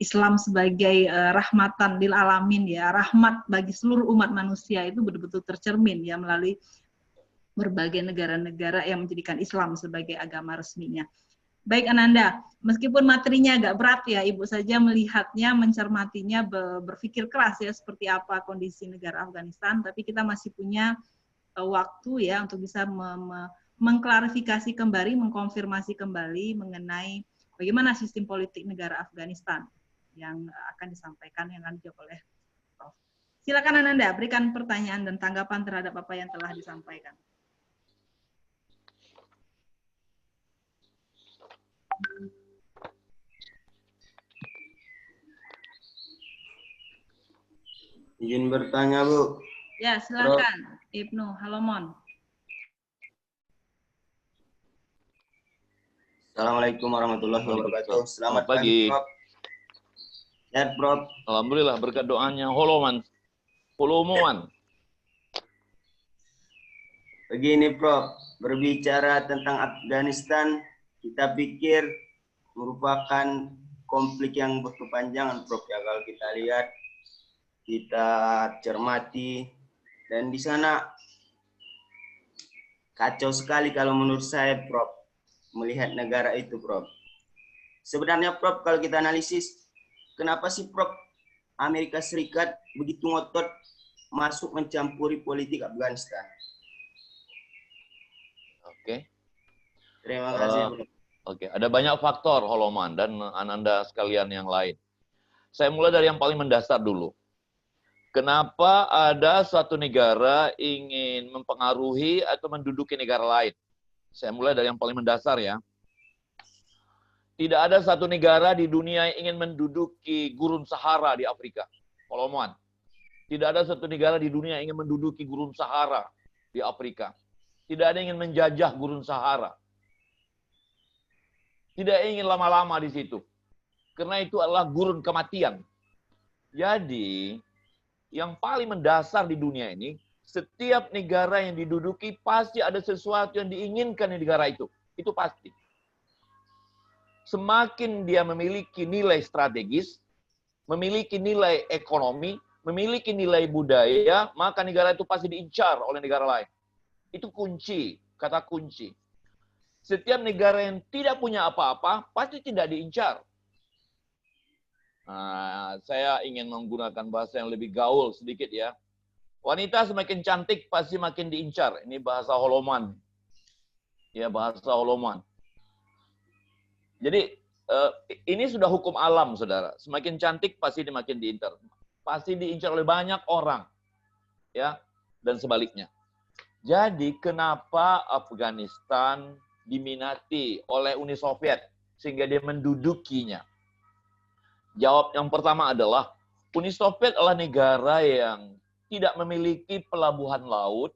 Islam sebagai rahmatan lil alamin ya, rahmat bagi seluruh umat manusia itu betul-betul tercermin ya melalui berbagai negara-negara yang menjadikan Islam sebagai agama resminya. Baik Ananda, meskipun materinya agak berat ya, Ibu saja melihatnya, mencermatinya, berpikir keras ya seperti apa kondisi negara Afghanistan, tapi kita masih punya waktu ya untuk bisa mengklarifikasi kembali, mengkonfirmasi kembali mengenai bagaimana sistem politik negara Afghanistan yang akan disampaikan, yang akan dijawab oleh Prof. Silakan Ananda, berikan pertanyaan dan tanggapan terhadap apa yang telah disampaikan. Izin bertanya, Bu. Ya, silakan Ibnu Halomon. Assalamualaikum warahmatullahi wabarakatuh. Selamat pagi, Prof. Sehat, Prof. Alhamdulillah, berkat doanya Holoman. Begini, Prof. Berbicara tentang Afghanistan, kita pikir merupakan konflik yang berkepanjangan, Prof. Ya, kalau kita lihat, kita cermati, dan di sana kacau sekali kalau menurut saya, Prof. Melihat negara itu, Prof. Sebenarnya, Prof, kalau kita analisis, kenapa sih, Prof, Amerika Serikat begitu ngotot masuk mencampuri politik Afghanistan? Oke. Terima kasih, Prof. Oke, ada banyak faktor Holoman dan Ananda sekalian yang lain. Saya mulai dari yang paling mendasar dulu. Kenapa ada suatu negara ingin mempengaruhi atau menduduki negara lain? Saya mulai dari yang paling mendasar ya. Tidak ada satu negara di dunia yang ingin menduduki gurun Sahara di Afrika. Holoman. Tidak ada satu negara di dunia yang ingin menduduki gurun Sahara di Afrika. Tidak ada yang ingin menjajah gurun Sahara. Tidak ingin lama-lama di situ. Karena itu adalah gurun kematian. Jadi, yang paling mendasar di dunia ini, setiap negara yang diduduki pasti ada sesuatu yang diinginkan di negara itu. Itu pasti. Semakin dia memiliki nilai strategis, memiliki nilai ekonomi, memiliki nilai budaya, maka negara itu pasti diincar oleh negara lain. Itu kunci, kata kunci. Setiap negara yang tidak punya apa-apa, pasti tidak diincar. Nah, saya ingin menggunakan bahasa yang lebih gaul sedikit ya. Wanita semakin cantik pasti makin diincar. Ini bahasa Holoman. Ya, bahasa Holoman. Jadi, ini sudah hukum alam, saudara. Semakin cantik pasti makin diincar. Pasti diincar oleh banyak orang. Ya, dan sebaliknya. Jadi, kenapa Afghanistan diminati oleh Uni Soviet sehingga dia mendudukinya? Jawab yang pertama adalah, Uni Soviet adalah negara yang tidak memiliki pelabuhan laut,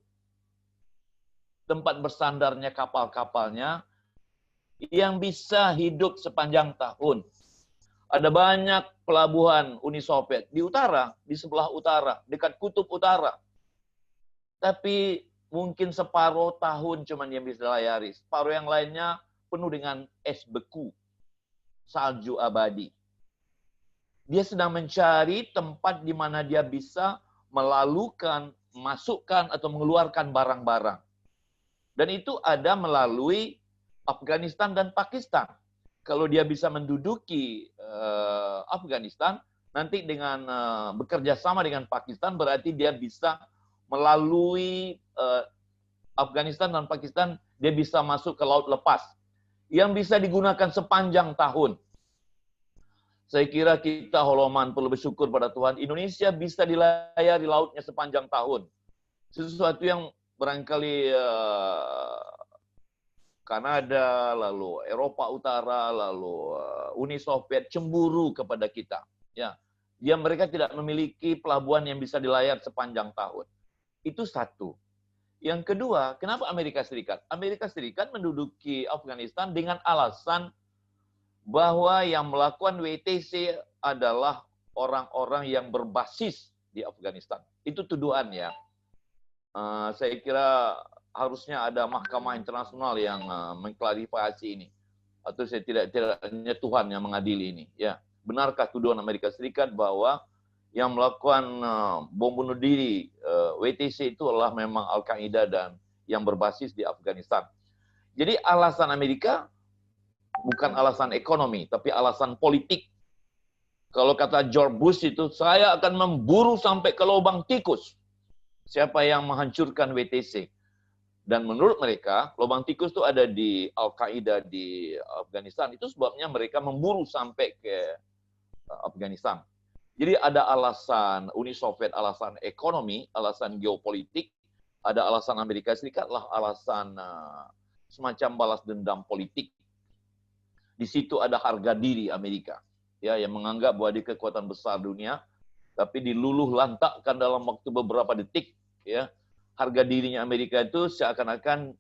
tempat bersandarnya kapal-kapalnya, yang bisa hidup sepanjang tahun. Ada banyak pelabuhan Uni Soviet di utara, di sebelah utara, dekat kutub utara. Tapi mungkin separuh tahun cuma yang bisa layari. Separuh yang lainnya penuh dengan es beku, salju abadi. Dia sedang mencari tempat di mana dia bisa melalukan, masukkan, atau mengeluarkan barang-barang. Dan itu ada melalui Afghanistan dan Pakistan. Kalau dia bisa menduduki Afghanistan, nanti dengan bekerja sama dengan Pakistan, berarti dia bisa melalui Afghanistan dan Pakistan, dia bisa masuk ke laut lepas. Yang bisa digunakan sepanjang tahun. Saya kira kita Holoman perlu bersyukur pada Tuhan. Indonesia bisa dilayari lautnya sepanjang tahun. Sesuatu yang barangkali Kanada, lalu Eropa Utara, lalu Uni Soviet cemburu kepada kita. Ya, mereka tidak memiliki pelabuhan yang bisa dilayar sepanjang tahun. Itu satu. Yang kedua, kenapa Amerika Serikat? Amerika Serikat menduduki Afghanistan dengan alasan bahwa yang melakukan WTC adalah orang-orang yang berbasis di Afghanistan. Itu tuduhan ya. Saya kira harusnya ada mahkamah internasional yang mengklarifikasi ini. Atau saya tidak hanya Tuhan yang mengadili ini. Ya. benarkah tuduhan Amerika Serikat bahwa yang melakukan bom bunuh diri WTC itu adalah memang Al-Qaeda dan yang berbasis di Afghanistan. Jadi alasan Amerika bukan alasan ekonomi, tapi alasan politik. Kalau kata George Bush itu, saya akan memburu sampai ke lubang tikus. Siapa yang menghancurkan WTC? Dan menurut mereka, lubang tikus itu ada di Al-Qaeda di Afghanistan. Itu sebabnya mereka memburu sampai ke Afghanistan. Jadi ada alasan Uni Soviet, alasan ekonomi, alasan geopolitik, ada alasan Amerika Serikat lah alasan semacam balas dendam politik. Di situ ada harga diri Amerika, ya, yang menganggap bahwa dia kekuatan besar dunia, tapi diluluh lantakkan dalam waktu beberapa detik, ya. Harga dirinya Amerika itu seakan-akan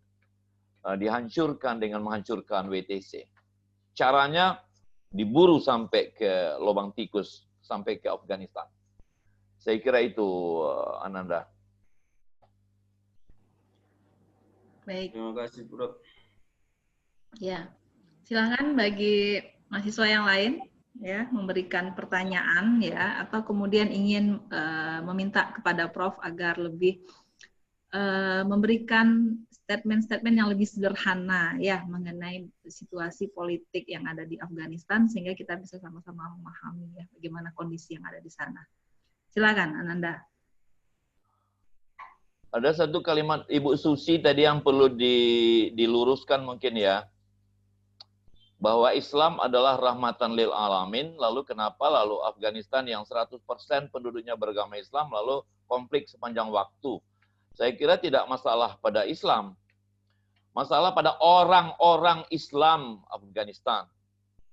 dihancurkan dengan menghancurkan WTC. Caranya diburu sampai ke lubang tikus, sampai ke Afghanistan. Saya kira itu, Ananda. Baik. Terima kasih, Prof. Ya, silakan bagi mahasiswa yang lain ya memberikan pertanyaan ya atau kemudian ingin meminta kepada Prof agar lebih memberikan statement-statement yang lebih sederhana ya mengenai situasi politik yang ada di Afghanistan sehingga kita bisa sama-sama memahami ya bagaimana kondisi yang ada di sana. Silakan Ananda. Ada satu kalimat Ibu Susi tadi yang perlu diluruskan mungkin ya. Bahwa Islam adalah rahmatan lil alamin, lalu kenapa lalu Afghanistan yang 100% penduduknya beragama Islam lalu konflik sepanjang waktu. Saya kira tidak masalah pada Islam. Masalah pada orang-orang Islam Afghanistan.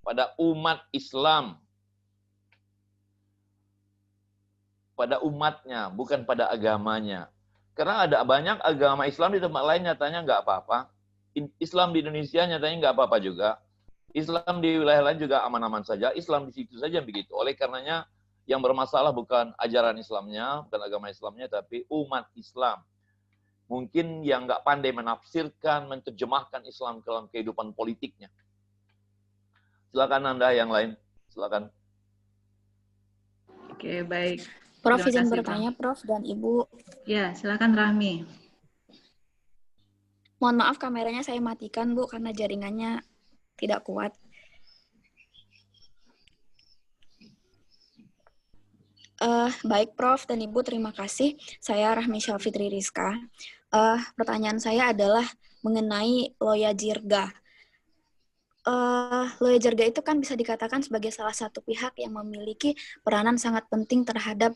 Pada umat Islam. Pada umatnya, bukan pada agamanya. Karena ada banyak agama Islam di tempat lain nyatanya nggak apa-apa. Islam di Indonesia nyatanya nggak apa-apa juga. Islam di wilayah lain juga aman-aman saja. Islam di situ saja begitu. Oleh karenanya yang bermasalah bukan ajaran Islamnya, bukan agama Islamnya, tapi umat Islam. Mungkin yang nggak pandai menafsirkan, menerjemahkan Islam ke dalam kehidupan politiknya. Silakan Anda yang lain. Silakan. Oke, baik. Prof, Terima izin kasih, bertanya, Prof dan Ibu. Ya, silakan Rahmi. Mohon maaf kameranya saya matikan, Bu, karena jaringannya tidak kuat. Baik, Prof dan Ibu, terima kasih. Saya Rahmi Syafitri Rizka. Pertanyaan saya adalah mengenai Loya Jirga. Loya Jirga itu kan bisa dikatakan sebagai salah satu pihak yang memiliki peranan sangat penting terhadap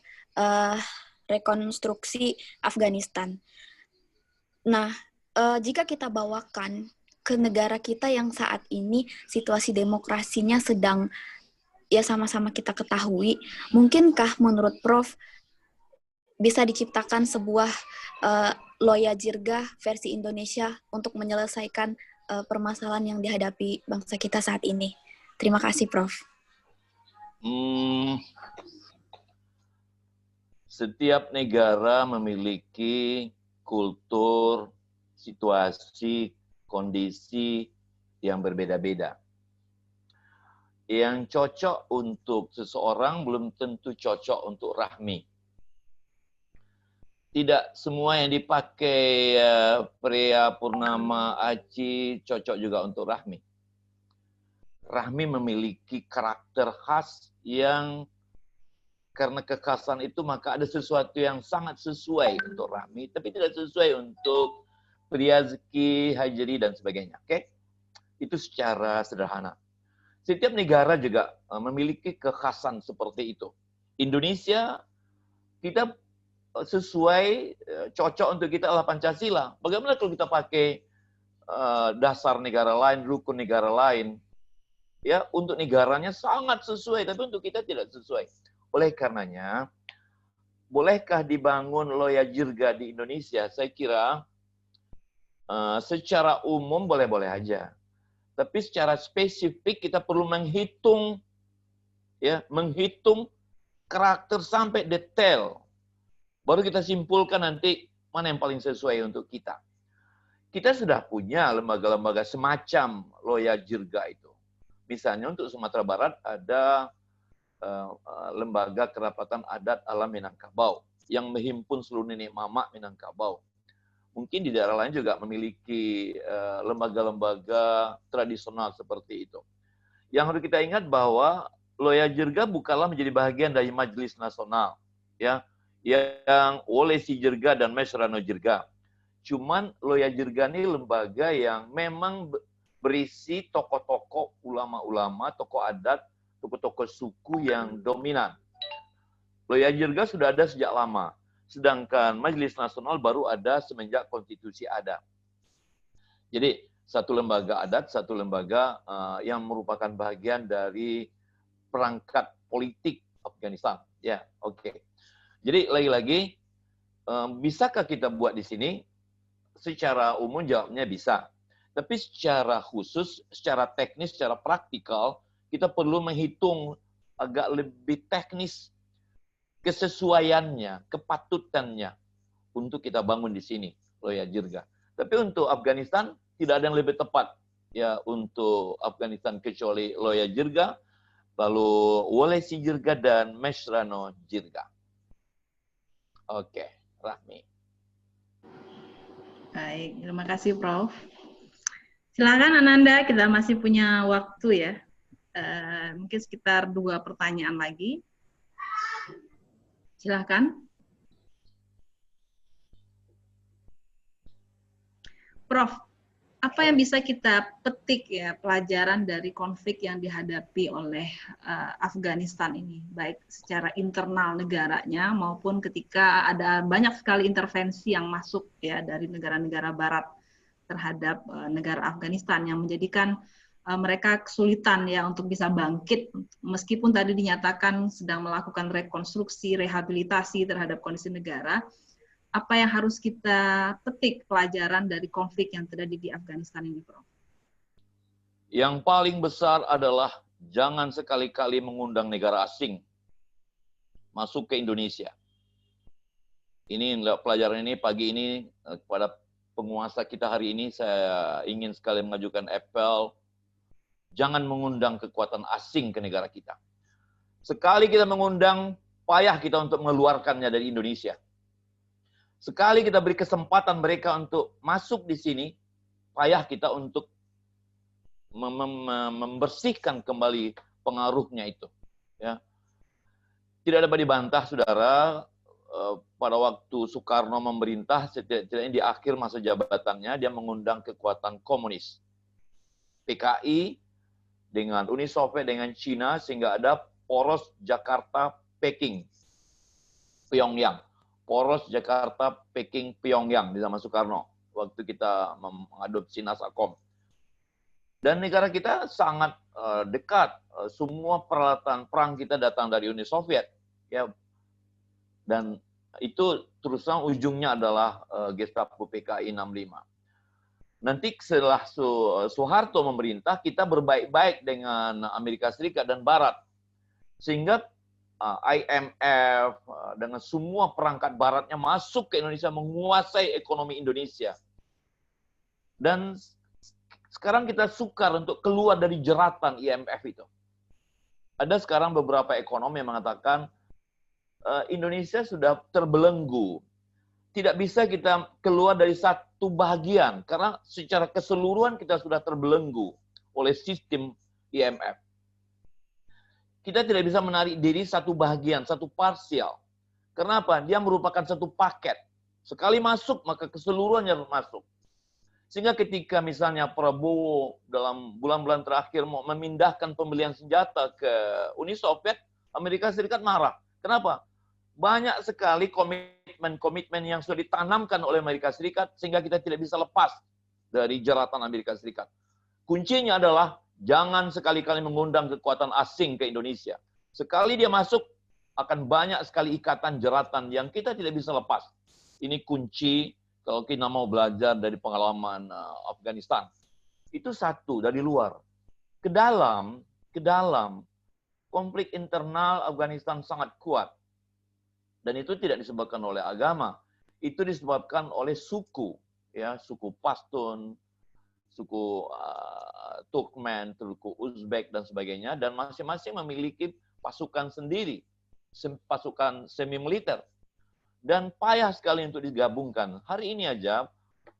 rekonstruksi Afghanistan. Nah, jika kita bawakan ke negara kita yang saat ini situasi demokrasinya sedang ya sama-sama kita ketahui, mungkinkah menurut Prof bisa diciptakan sebuah Loya Jirga versi Indonesia untuk menyelesaikan permasalahan yang dihadapi bangsa kita saat ini? Terima kasih, Prof. Setiap negara memiliki kultur, situasi, kondisi yang berbeda-beda. Yang cocok untuk seseorang belum tentu cocok untuk Rahmi. Tidak semua yang dipakai Pria Purnama Aci cocok juga untuk Rahmi. Rahmi memiliki karakter khas yang karena kekhasan itu maka ada sesuatu yang sangat sesuai untuk Rahmi, tapi tidak sesuai untuk Priyazki, Hajri, dan sebagainya. Oke? Itu secara sederhana. Setiap negara juga memiliki kekhasan seperti itu. Indonesia, kita sesuai, cocok untuk kita adalah Pancasila. Bagaimana kalau kita pakai dasar negara lain, rukun negara lain, ya untuk negaranya sangat sesuai, tapi untuk kita tidak sesuai. Oleh karenanya, bolehkah dibangun Loya Jirga di Indonesia? Saya kira secara umum boleh-boleh aja. Tapi secara spesifik kita perlu menghitung, ya, menghitung karakter sampai detail. Baru kita simpulkan nanti mana yang paling sesuai untuk kita. Kita sudah punya lembaga-lembaga semacam Loya Jirga itu. Misalnya untuk Sumatera Barat ada lembaga kerapatan adat alam Minangkabau yang menghimpun seluruh nenek mama Minangkabau. Mungkin di daerah lain juga memiliki lembaga-lembaga tradisional seperti itu. Yang harus kita ingat bahwa Loya Jirga bukanlah menjadi bagian dari Majelis Nasional, ya, yang oleh si Jirga dan Mesrano Jirga. Cuman Loya Jirga ini lembaga yang memang berisi tokoh-tokoh ulama-ulama, tokoh adat, tokoh-tokoh suku yang dominan. Loya Jirga sudah ada sejak lama. Sedangkan Majelis Nasional baru ada semenjak konstitusi ada. Jadi satu lembaga adat, satu lembaga yang merupakan bagian dari perangkat politik Afghanistan. Ya, oke. Jadi lagi-lagi, bisakah kita buat di sini? Secara umum jawabnya bisa. Tapi secara khusus, secara teknis, secara praktikal, kita perlu menghitung agak lebih teknis kesesuaiannya, kepatutannya untuk kita bangun di sini, Loya Jirga. Tapi untuk Afghanistan tidak ada yang lebih tepat ya untuk Afghanistan kecuali Loya Jirga, lalu Wolesi Jirga dan Mesrano Jirga. Oke, Rahmi. Baik, terima kasih Prof. Silakan Ananda, kita masih punya waktu ya. Mungkin sekitar 2 pertanyaan lagi. Silakan. Prof, apa yang bisa kita petik ya pelajaran dari konflik yang dihadapi oleh Afghanistan ini, baik secara internal negaranya maupun ketika ada banyak sekali intervensi yang masuk ya dari negara-negara Barat terhadap negara Afghanistan yang menjadikan mereka kesulitan ya untuk bisa bangkit meskipun tadi dinyatakan sedang melakukan rekonstruksi, rehabilitasi terhadap kondisi negara. Apa yang harus kita petik pelajaran dari konflik yang terjadi di Afghanistan ini, Prof? Yang paling besar adalah jangan sekali-kali mengundang negara asing masuk ke Indonesia. Ini pelajaran ini pagi ini kepada penguasa kita hari ini saya ingin sekali mengajukan apel. Jangan mengundang kekuatan asing ke negara kita. Sekali kita mengundang, payah kita untuk mengeluarkannya dari Indonesia. Sekali kita beri kesempatan mereka untuk masuk di sini, payah kita untuk membersihkan kembali pengaruhnya itu. Ya. Tidak dapat dibantah, saudara, pada waktu Soekarno memerintah, setidaknya di akhir masa jabatannya, dia mengundang kekuatan komunis. PKI, dengan Uni Soviet, dengan Cina, sehingga ada poros Jakarta-Peking, Pyongyang. Poros Jakarta-Peking, Pyongyang di zaman Soekarno, waktu kita mengadopsi NASACOM. Dan negara kita sangat dekat. Semua peralatan perang kita datang dari Uni Soviet. Ya. Dan itu terus terang ujungnya adalah Gestapo PKI 65. Nanti setelah Soeharto memerintah, kita berbaik-baik dengan Amerika Serikat dan Barat. Sehingga IMF dengan semua perangkat Baratnya masuk ke Indonesia, menguasai ekonomi Indonesia. Dan sekarang kita sukar untuk keluar dari jeratan IMF itu. Ada sekarang beberapa ekonom yang mengatakan Indonesia sudah terbelenggu. Tidak bisa kita keluar dari satu bagian, karena secara keseluruhan kita sudah terbelenggu oleh sistem IMF. Kita tidak bisa menarik diri satu bagian, satu parsial. Kenapa? Dia merupakan satu paket. Sekali masuk, maka keseluruhannya masuk. Sehingga ketika misalnya Prabowo dalam bulan-bulan terakhir mau memindahkan pembelian senjata ke Uni Soviet, Amerika Serikat marah. Kenapa? Banyak sekali komitmen-komitmen yang sudah ditanamkan oleh Amerika Serikat sehingga kita tidak bisa lepas dari jeratan Amerika Serikat. Kuncinya adalah jangan sekali-kali mengundang kekuatan asing ke Indonesia. Sekali dia masuk, akan banyak sekali ikatan jeratan yang kita tidak bisa lepas. Ini kunci kalau kita mau belajar dari pengalaman Afghanistan. Itu satu dari luar. Ke dalam konflik internal Afghanistan sangat kuat. Dan itu tidak disebabkan oleh agama, itu disebabkan oleh suku, ya, suku Pashtun, suku Turkmen, suku Uzbek dan sebagainya, dan masing-masing memiliki pasukan sendiri, pasukan semi militer, dan payah sekali untuk digabungkan. Hari ini aja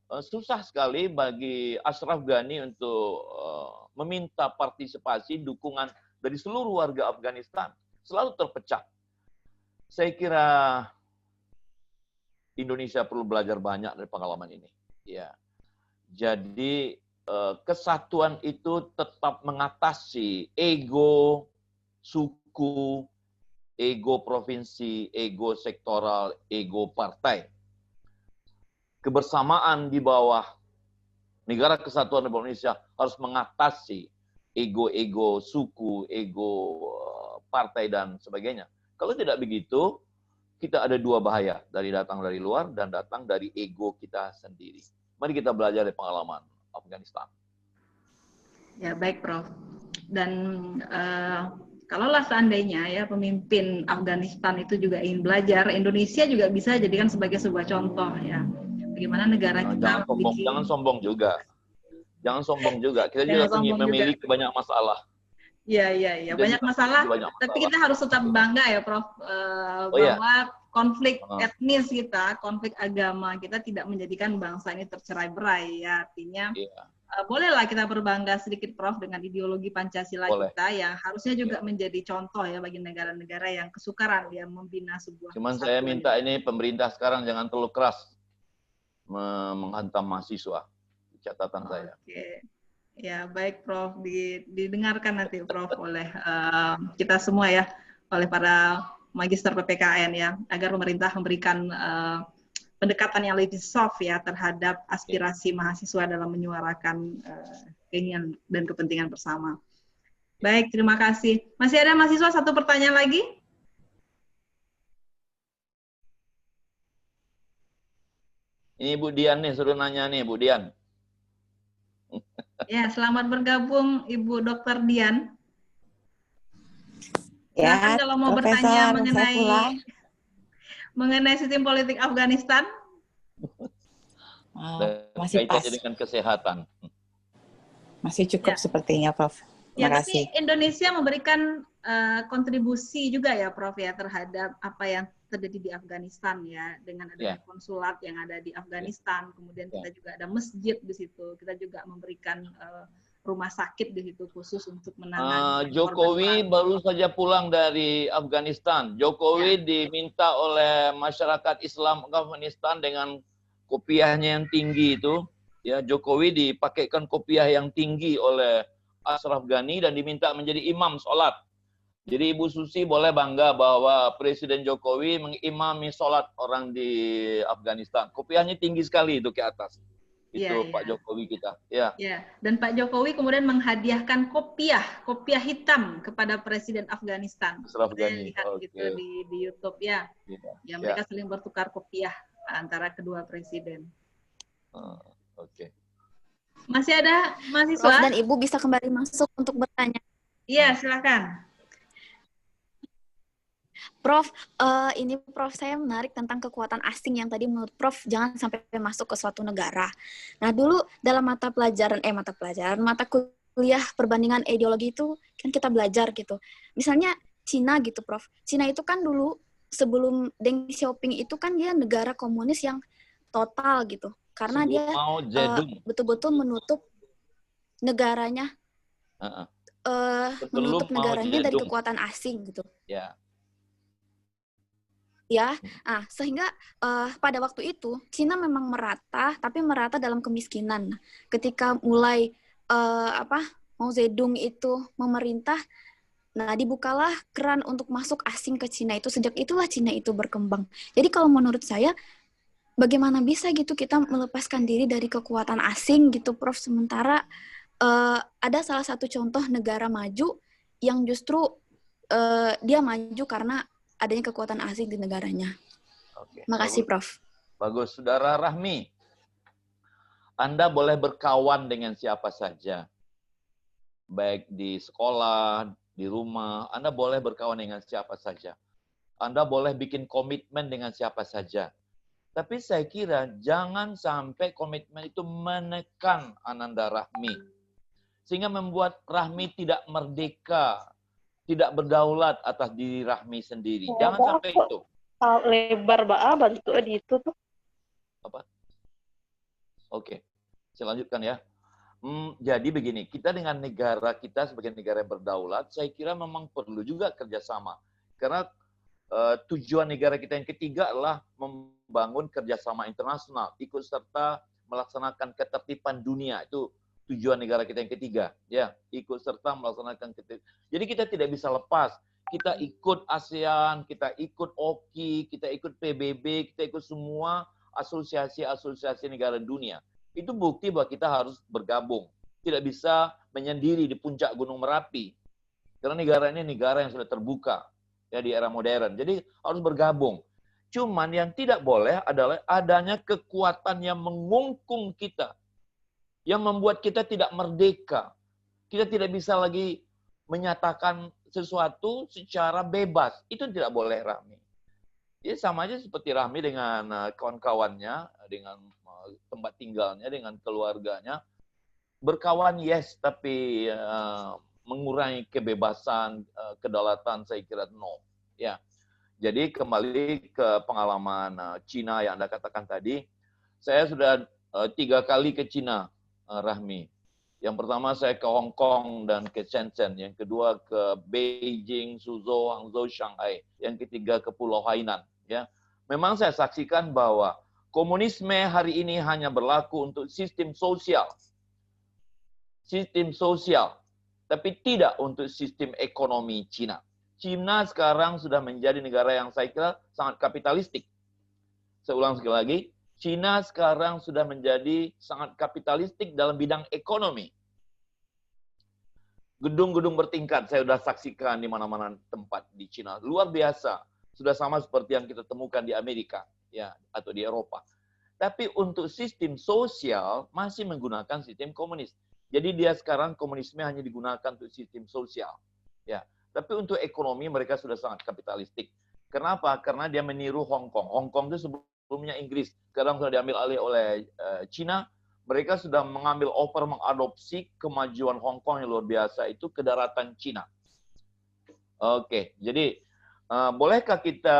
susah sekali bagi Ashraf Ghani untuk meminta partisipasi dukungan dari seluruh warga Afghanistan. Selalu terpecah. Saya kira Indonesia perlu belajar banyak dari pengalaman ini. Ya. Jadi kesatuan itu tetap mengatasi ego suku, ego provinsi, ego sektoral, ego partai. Kebersamaan di bawah Negara Kesatuan Republik Indonesia harus mengatasi ego-ego suku, ego partai, dan sebagainya. Kalau tidak begitu, kita ada dua bahaya, datang dari luar dan datang dari ego kita sendiri. Mari kita belajar dari pengalaman Afghanistan. Ya, baik Prof. Dan kalaulah seandainya ya pemimpin Afghanistan itu juga ingin belajar, Indonesia juga bisa jadikan sebagai sebuah contoh ya. Bagaimana negara kita jangan sombong juga. Jangan sombong juga. Kita juga memiliki banyak masalah. Iya. Banyak masalah. Tapi kita harus tetap bangga ya Prof. Bahwa konflik etnis kita, konflik agama kita tidak menjadikan bangsa ini tercerai-berai ya. Artinya bolehlah kita berbangga sedikit Prof dengan ideologi Pancasila kita yang harusnya juga menjadi contoh ya bagi negara-negara yang kesukaran ya membina sebuah. Cuman saya minta ini pemerintah sekarang jangan terlalu keras menghantam mahasiswa. Catatan saya. Oke. Ya, baik Prof. Didengarkan nanti Prof oleh kita semua ya, oleh para magister PPKN ya, agar pemerintah memberikan pendekatan yang lebih soft ya terhadap aspirasi mahasiswa dalam menyuarakan keinginan dan kepentingan bersama. Baik, terima kasih. Masih ada mahasiswa satu pertanyaan lagi? Ini Bu Dian nih, suruh nanya nih Bu Dian. Ya, selamat bergabung Ibu Dr. Dian. Ya, kalau mau bertanya mengenai sistem politik Afghanistan. Masih pas. Dengan kesehatan. Masih cukup sepertinya, Prof. Terima kasih. Tapi Indonesia memberikan kontribusi juga ya, Prof ya, terhadap apa yang terjadi di Afghanistan ya, dengan adanya konsulat yang ada di Afghanistan, kemudian kita juga ada masjid di situ, kita juga memberikan rumah sakit di situ khusus untuk menangani. Jokowi baru saja pulang dari Afghanistan. Jokowi diminta oleh masyarakat Islam Afghanistan dengan kopiahnya yang tinggi itu, ya Jokowi dipakaikan kopiah yang tinggi oleh Ashraf Ghani dan diminta menjadi imam sholat. Jadi Ibu Susi boleh bangga bahwa Presiden Jokowi mengimami sholat orang di Afghanistan. Kopiahnya tinggi sekali itu ke atas. Itu Pak Jokowi kita. Ya. Dan Pak Jokowi kemudian menghadiahkan kopiah hitam kepada Presiden Afghanistan. Ashraf Ghani. Lihat gitu di YouTube ya. Ya mereka saling bertukar kopiah antara kedua presiden. Masih ada mahasiswa? Prof dan Ibu bisa kembali masuk untuk bertanya. Iya, silakan. Prof, ini Prof saya menarik tentang kekuatan asing yang tadi menurut Prof jangan sampai masuk ke suatu negara. Nah dulu dalam mata kuliah perbandingan ideologi itu kan kita belajar gitu. Misalnya Cina gitu Prof. Cina itu kan dulu sebelum Deng Xiaoping itu kan dia negara komunis yang total gitu. Karena dia betul-betul menutup negaranya, menutup negaranya dari kekuatan asing gitu. Sehingga pada waktu itu Cina memang merata, tapi merata dalam kemiskinan. Ketika mulai Mao Zedong itu memerintah, nah dibukalah keran untuk masuk asing ke Cina itu. Sejak itulah Cina itu berkembang. Jadi kalau menurut saya, bagaimana bisa gitu kita melepaskan diri dari kekuatan asing gitu, Prof? Sementara ada salah satu contoh negara maju yang justru dia maju karena adanya kekuatan asing di negaranya. Makasih, Prof. Bagus. Saudara Rahmi, Anda boleh berkawan dengan siapa saja. Baik di sekolah, di rumah, Anda boleh berkawan dengan siapa saja. Anda boleh bikin komitmen dengan siapa saja. Tapi saya kira jangan sampai komitmen itu menekan Ananda Rahmi. Sehingga membuat Rahmi tidak merdeka, tidak berdaulat atas diri Rahmi sendiri. Jangan sampai itu. Lebar bantu di itu tuh. Apa? Oke, saya lanjutkan ya. Jadi begini, kita dengan negara kita sebagai negara yang berdaulat, saya kira memang perlu juga kerjasama. Karena tujuan negara kita yang ketiga adalah membangun kerjasama internasional, ikut serta melaksanakan ketertiban dunia. Itu tujuan negara kita yang ketiga, ya, ikut serta melaksanakan ketertiban. Jadi kita tidak bisa lepas. Kita ikut ASEAN, kita ikut OKI, kita ikut PBB, kita ikut semua asosiasi-asosiasi negara dunia. Itu bukti bahwa kita harus bergabung. Tidak bisa menyendiri di puncak Gunung Merapi. Karena negara ini negara yang sudah terbuka ya di era modern. Jadi harus bergabung. Cuman yang tidak boleh adalah adanya kekuatan yang mengungkung kita. Yang membuat kita tidak merdeka. Kita tidak bisa lagi menyatakan sesuatu secara bebas. Itu tidak boleh, Rahmi. Jadi sama aja seperti Rahmi dengan kawan-kawannya, dengan tempat tinggalnya, dengan keluarganya. Berkawan yes, tapi mengurangi kebebasan, kedaulatan saya kira no. Ya. Jadi kembali ke pengalaman Cina yang Anda katakan tadi, saya sudah 3 kali ke Cina, Rahmi. Yang pertama saya ke Hong Kong dan ke Shenzhen, yang kedua ke Beijing, Suzhou, Hangzhou, Shanghai, yang ketiga ke Pulau Hainan. Ya, memang saya saksikan bahwa komunisme hari ini hanya berlaku untuk sistem sosial, tapi tidak untuk sistem ekonomi Cina. Cina sekarang sudah menjadi negara yang saya kira sangat kapitalistik. Saya ulang sekali lagi, Cina sekarang sudah menjadi sangat kapitalistik dalam bidang ekonomi. Gedung-gedung bertingkat saya sudah saksikan di mana-mana tempat di Cina. Luar biasa. Sudah sama seperti yang kita temukan di Amerika ya atau di Eropa. Tapi untuk sistem sosial masih menggunakan sistem komunis. Jadi dia sekarang komunisme hanya digunakan untuk sistem sosial. Ya. Tapi untuk ekonomi mereka sudah sangat kapitalistik. Kenapa? Karena dia meniru Hong Kong. Hong Kong itu sebelumnya Inggris, sekarang sudah diambil alih oleh Cina. Mereka sudah mengambil mengadopsi kemajuan Hong Kong yang luar biasa itu ke daratan Cina. Oke, jadi bolehkah kita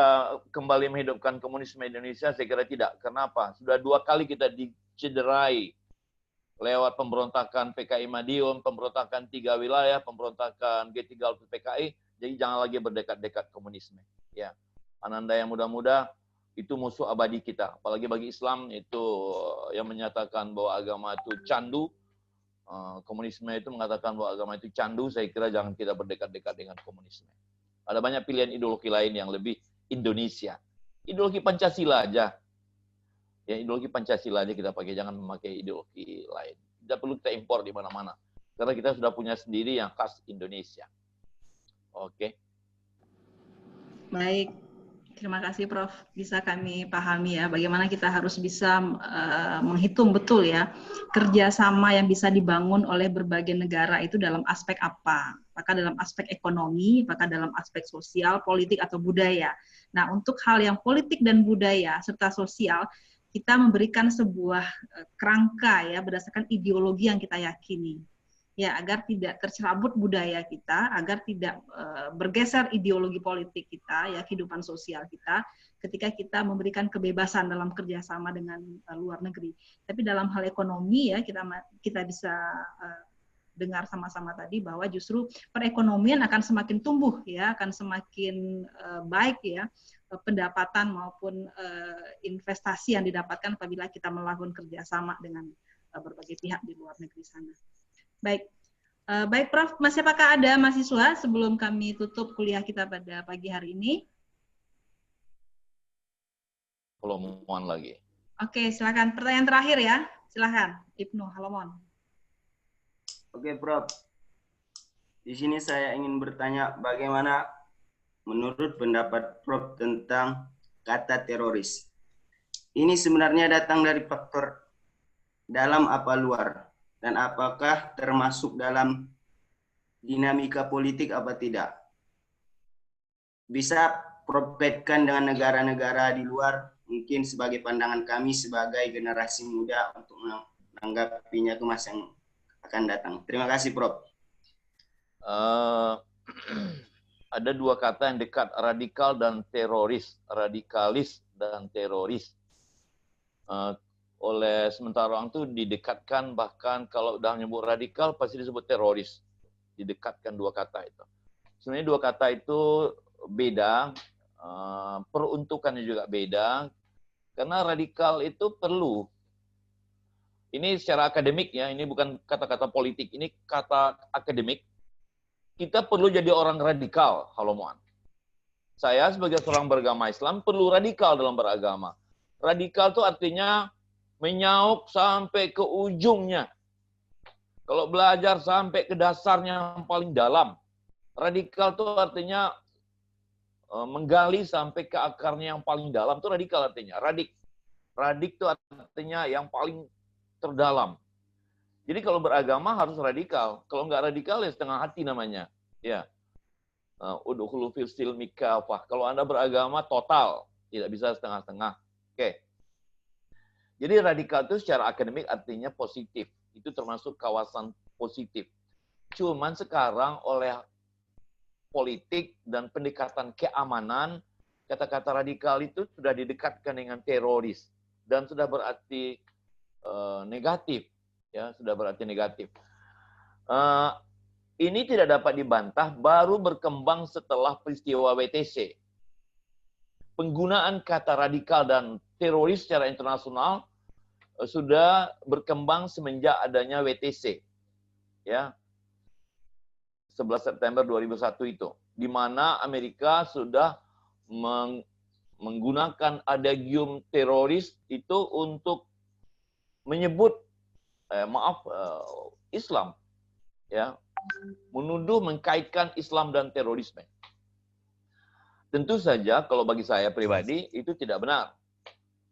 kembali menghidupkan komunisme Indonesia? Saya kira tidak. Kenapa? Sudah 2 kali kita dicederai lewat pemberontakan PKI Madiun, pemberontakan 3 wilayah, pemberontakan G30 PKI. Jadi jangan lagi berdekat-dekat komunisme. Ya, Ananda yang muda-muda itu musuh abadi kita. Apalagi bagi Islam itu yang menyatakan bahwa agama itu candu. Komunisme itu mengatakan bahwa agama itu candu. Saya kira jangan kita berdekat-dekat dengan komunisme. Ada banyak pilihan ideologi lain yang lebih Indonesia. Ideologi Pancasila aja. Ya, ideologi Pancasila aja kita pakai, jangan memakai ideologi lain. Tidak perlu kita impor di mana-mana. Karena kita sudah punya sendiri yang khas Indonesia. Oke. Baik. Terima kasih Prof. Bisa kami pahami ya bagaimana kita harus bisa menghitung betul ya kerjasama yang bisa dibangun oleh berbagai negara itu dalam aspek apa? Apakah dalam aspek ekonomi, apakah dalam aspek sosial, politik atau budaya. Nah, untuk hal yang politik dan budaya serta sosial kita memberikan sebuah kerangka ya berdasarkan ideologi yang kita yakini. Ya, agar tidak tercerabut budaya kita, agar tidak bergeser ideologi politik kita, ya kehidupan sosial kita, ketika kita memberikan kebebasan dalam kerjasama dengan luar negeri. Tapi dalam hal ekonomi ya kita bisa dengar sama-sama tadi bahwa justru perekonomian akan semakin tumbuh ya, akan semakin baik ya pendapatan maupun investasi yang didapatkan apabila kita melakukan kerjasama dengan berbagai pihak di luar negeri sana. Baik, baik Prof. Masih apakah ada mahasiswa sebelum kami tutup kuliah kita pada pagi hari ini? Halomon lagi. Oke, silakan. Pertanyaan terakhir ya, silakan Ibnu Halomon. Oke, Prof. Di sini saya ingin bertanya bagaimana menurut pendapat Prof tentang kata teroris. Ini sebenarnya datang dari faktor dalam apa luar? Dan apakah termasuk dalam dinamika politik apa tidak? Bisa Prof kaitkan dengan negara-negara di luar, mungkin sebagai pandangan kami sebagai generasi muda untuk menanggapinya ke masa yang akan datang. Terima kasih, Prof. ada dua kata yang dekat, radikal dan teroris, radikalis dan teroris. Oleh sementara orang itu didekatkan, bahkan kalau udah menyebut radikal pasti disebut teroris. Didekatkan dua kata itu. Sebenarnya dua kata itu beda, peruntukannya juga beda, karena radikal itu perlu. Ini secara akademik ya, ini bukan kata-kata politik, ini kata akademik. Kita perlu jadi orang radikal, halomoan. Saya sebagai seorang beragama Islam perlu radikal dalam beragama. Radikal itu artinya menyauk sampai ke ujungnya. Kalau belajar sampai ke dasarnya yang paling dalam. Radikal itu artinya menggali sampai ke akarnya yang paling dalam. Itu radikal artinya. Radik itu artinya yang paling terdalam. Jadi kalau beragama harus radikal. Kalau nggak radikal ya setengah hati namanya. Ya. Udkhulu fil silmi kafah. Kalau Anda beragama total, tidak bisa setengah-setengah. Oke. Jadi radikal itu secara akademik artinya positif. Itu termasuk kawasan positif. Cuman sekarang oleh politik dan pendekatan keamanan, kata-kata radikal itu sudah didekatkan dengan teroris dan sudah berarti negatif, ya sudah berarti negatif. Ini tidak dapat dibantah, baru berkembang setelah peristiwa WTC. Penggunaan kata radikal dan teroris secara internasional sudah berkembang semenjak adanya WTC, ya 11 September 2001 itu, di mana Amerika sudah menggunakan adagium teroris itu untuk menyebut Islam, ya, menuduh mengkaitkan Islam dan terorisme. Tentu saja kalau bagi saya pribadi itu tidak benar.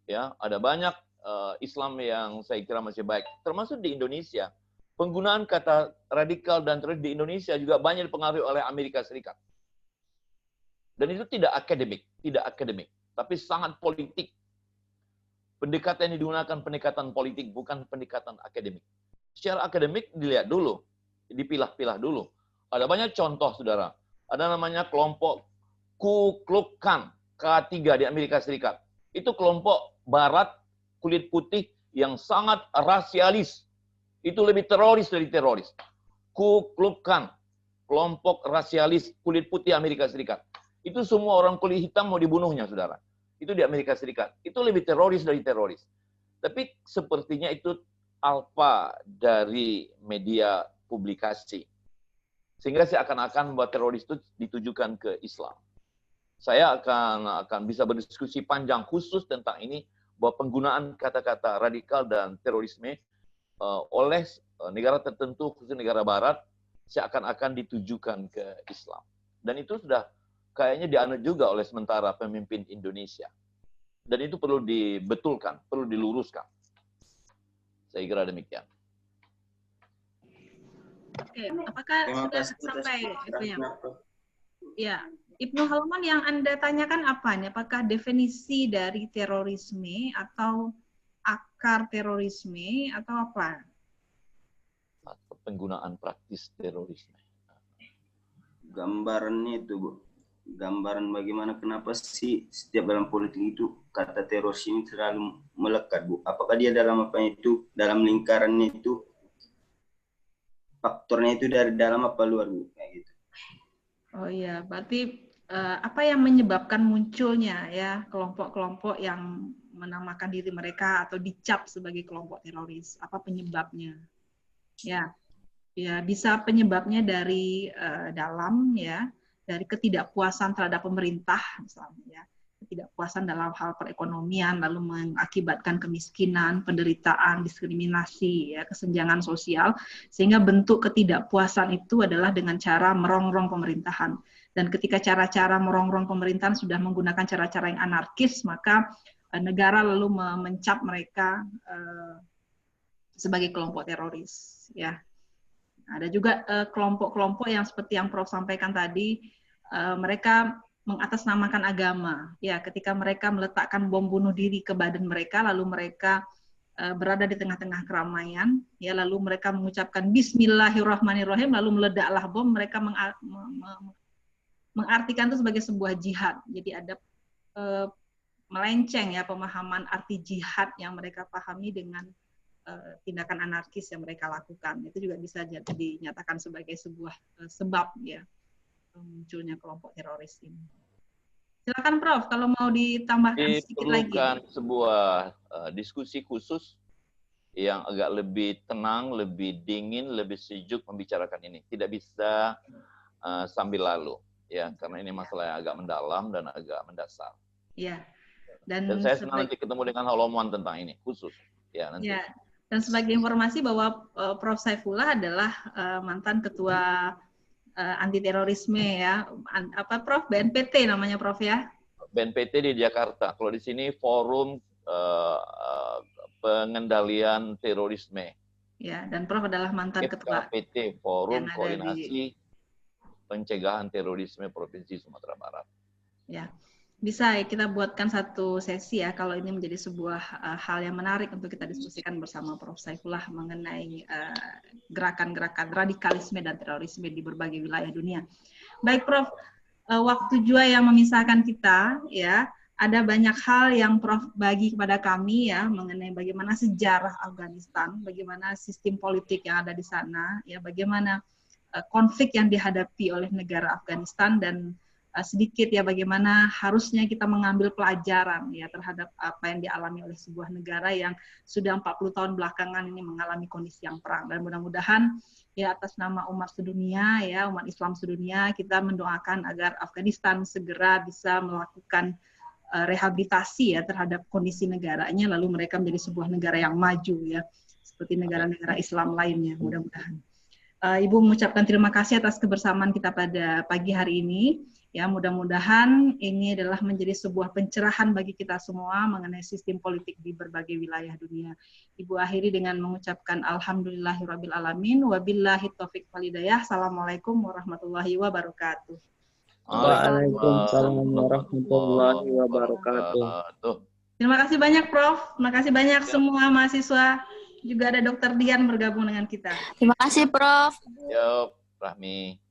Ya, ada banyak Islam yang saya kira masih baik, termasuk di Indonesia. Penggunaan kata radikal dan teroris di Indonesia juga banyak dipengaruhi oleh Amerika Serikat. Dan itu tidak akademik, tapi sangat politik. Pendekatan yang digunakan pendekatan politik, bukan pendekatan akademik. Secara akademik dilihat dulu, dipilah-pilah dulu. Ada banyak contoh, saudara. Ada namanya kelompok Ku Klux Klan, K3 di Amerika Serikat. Itu kelompok barat, kulit putih yang sangat rasialis. Itu lebih teroris dari teroris. Ku Klux Klan, kelompok rasialis kulit putih Amerika Serikat. Itu semua orang kulit hitam mau dibunuhnya, saudara. Itu di Amerika Serikat. Itu lebih teroris dari teroris. Tapi sepertinya itu alfa dari media publikasi. Sehingga seakan-akan bahwa teroris itu ditujukan ke Islam. Saya akan bisa berdiskusi panjang khusus tentang ini, bahwa penggunaan kata-kata radikal dan terorisme oleh negara tertentu, khusus negara barat, seakan-akan ditujukan ke Islam. Dan itu sudah kayaknya dianut juga oleh sementara pemimpin Indonesia. Dan itu perlu dibetulkan, perlu diluruskan. Saya kira demikian. Oke, apakah sudah sampai itu ya? Ya, Ibnu Halman, yang Anda tanyakan apa nih? Apakah definisi dari terorisme atau akar terorisme atau apa? Penggunaan praktis terorisme. Gambarannya itu, Bu. Gambaran bagaimana kenapa sih setiap dalam politik itu kata teroris ini terlalu melekat, Bu? Apakah dia dalam apa itu, dalam lingkarannya itu, faktornya itu dari dalam apa luar, Bu? Kayak gitu. Oh iya, berarti apa yang menyebabkan munculnya ya kelompok-kelompok yang menamakan diri mereka atau dicap sebagai kelompok teroris? Apa penyebabnya? Ya, ya bisa penyebabnya dari dalam ya, dari ketidakpuasan terhadap pemerintah misalnya ya, ketidakpuasan dalam hal perekonomian lalu mengakibatkan kemiskinan, penderitaan, diskriminasi ya, kesenjangan sosial, sehingga bentuk ketidakpuasan itu adalah dengan cara merongrong pemerintahan. Dan ketika cara-cara merongrong pemerintahan sudah menggunakan cara-cara yang anarkis, maka negara lalu mencap mereka sebagai kelompok teroris ya. Ada juga kelompok-kelompok yang seperti yang Prof sampaikan tadi, mereka mengatasnamakan agama. Ya, ketika mereka meletakkan bom bunuh diri ke badan mereka, lalu mereka berada di tengah-tengah keramaian, ya, lalu mereka mengucapkan Bismillahirrahmanirrahim, lalu meledaklah bom, mereka mengartikan itu sebagai sebuah jihad. Jadi ada melenceng ya pemahaman arti jihad yang mereka pahami dengan tindakan anarkis yang mereka lakukan. Itu juga bisa jadi dinyatakan sebagai sebuah sebab ya munculnya kelompok teroris ini. Silakan Prof, kalau mau ditambahkan sedikit lagi. Diperlukan sebuah diskusi khusus yang agak lebih tenang, lebih dingin, lebih sejuk membicarakan ini. Tidak bisa sambil lalu, ya, karena ini masalah yang agak mendalam dan agak mendasar. Ya. Dan saya senang nanti ketemu dengan Holoman tentang ini khusus. Ya, nanti. Ya. Dan sebagai informasi bahwa Prof Saifullah adalah mantan ketua anti terorisme ya, apa Prof, BNPT namanya Prof ya? BNPT di Jakarta. Kalau di sini Forum Pengendalian Terorisme. Ya, dan Prof adalah mantan ketua FKPT, Forum Koordinasi Pencegahan Terorisme Provinsi Sumatera Barat. Ya. Bisa kita buatkan satu sesi ya kalau ini menjadi sebuah hal yang menarik untuk kita diskusikan bersama Prof Saifullah mengenai gerakan-gerakan radikalisme dan terorisme di berbagai wilayah dunia. Baik Prof, waktu juga yang memisahkan kita ya, ada banyak hal yang Prof bagi kepada kami ya mengenai bagaimana sejarah Afghanistan, bagaimana sistem politik yang ada di sana, ya bagaimana konflik yang dihadapi oleh negara Afghanistan dan sedikit ya bagaimana harusnya kita mengambil pelajaran ya terhadap apa yang dialami oleh sebuah negara yang sudah 40 tahun belakangan ini mengalami kondisi yang perang, dan mudah-mudahan ya atas nama umat sedunia ya, umat Islam sedunia, kita mendoakan agar Afghanistan segera bisa melakukan rehabilitasi ya terhadap kondisi negaranya, lalu mereka menjadi sebuah negara yang maju ya seperti negara-negara Islam lainnya, mudah-mudahan. Ibu mengucapkan terima kasih atas kebersamaan kita pada pagi hari ini. Ya, mudah-mudahan ini adalah menjadi sebuah pencerahan bagi kita semua mengenai sistem politik di berbagai wilayah dunia. Ibu akhiri dengan mengucapkan alhamdulillahirabbil alamin wabillahi taufik wal hidayah. Assalamualaikum warahmatullahi wabarakatuh. Waalaikumsalam warahmatullahi wabarakatuh. Terima kasih banyak Prof. Terima kasih banyak semua mahasiswa. Juga ada Dr. Dian bergabung dengan kita. Terima kasih Prof. Yo, Rahmi.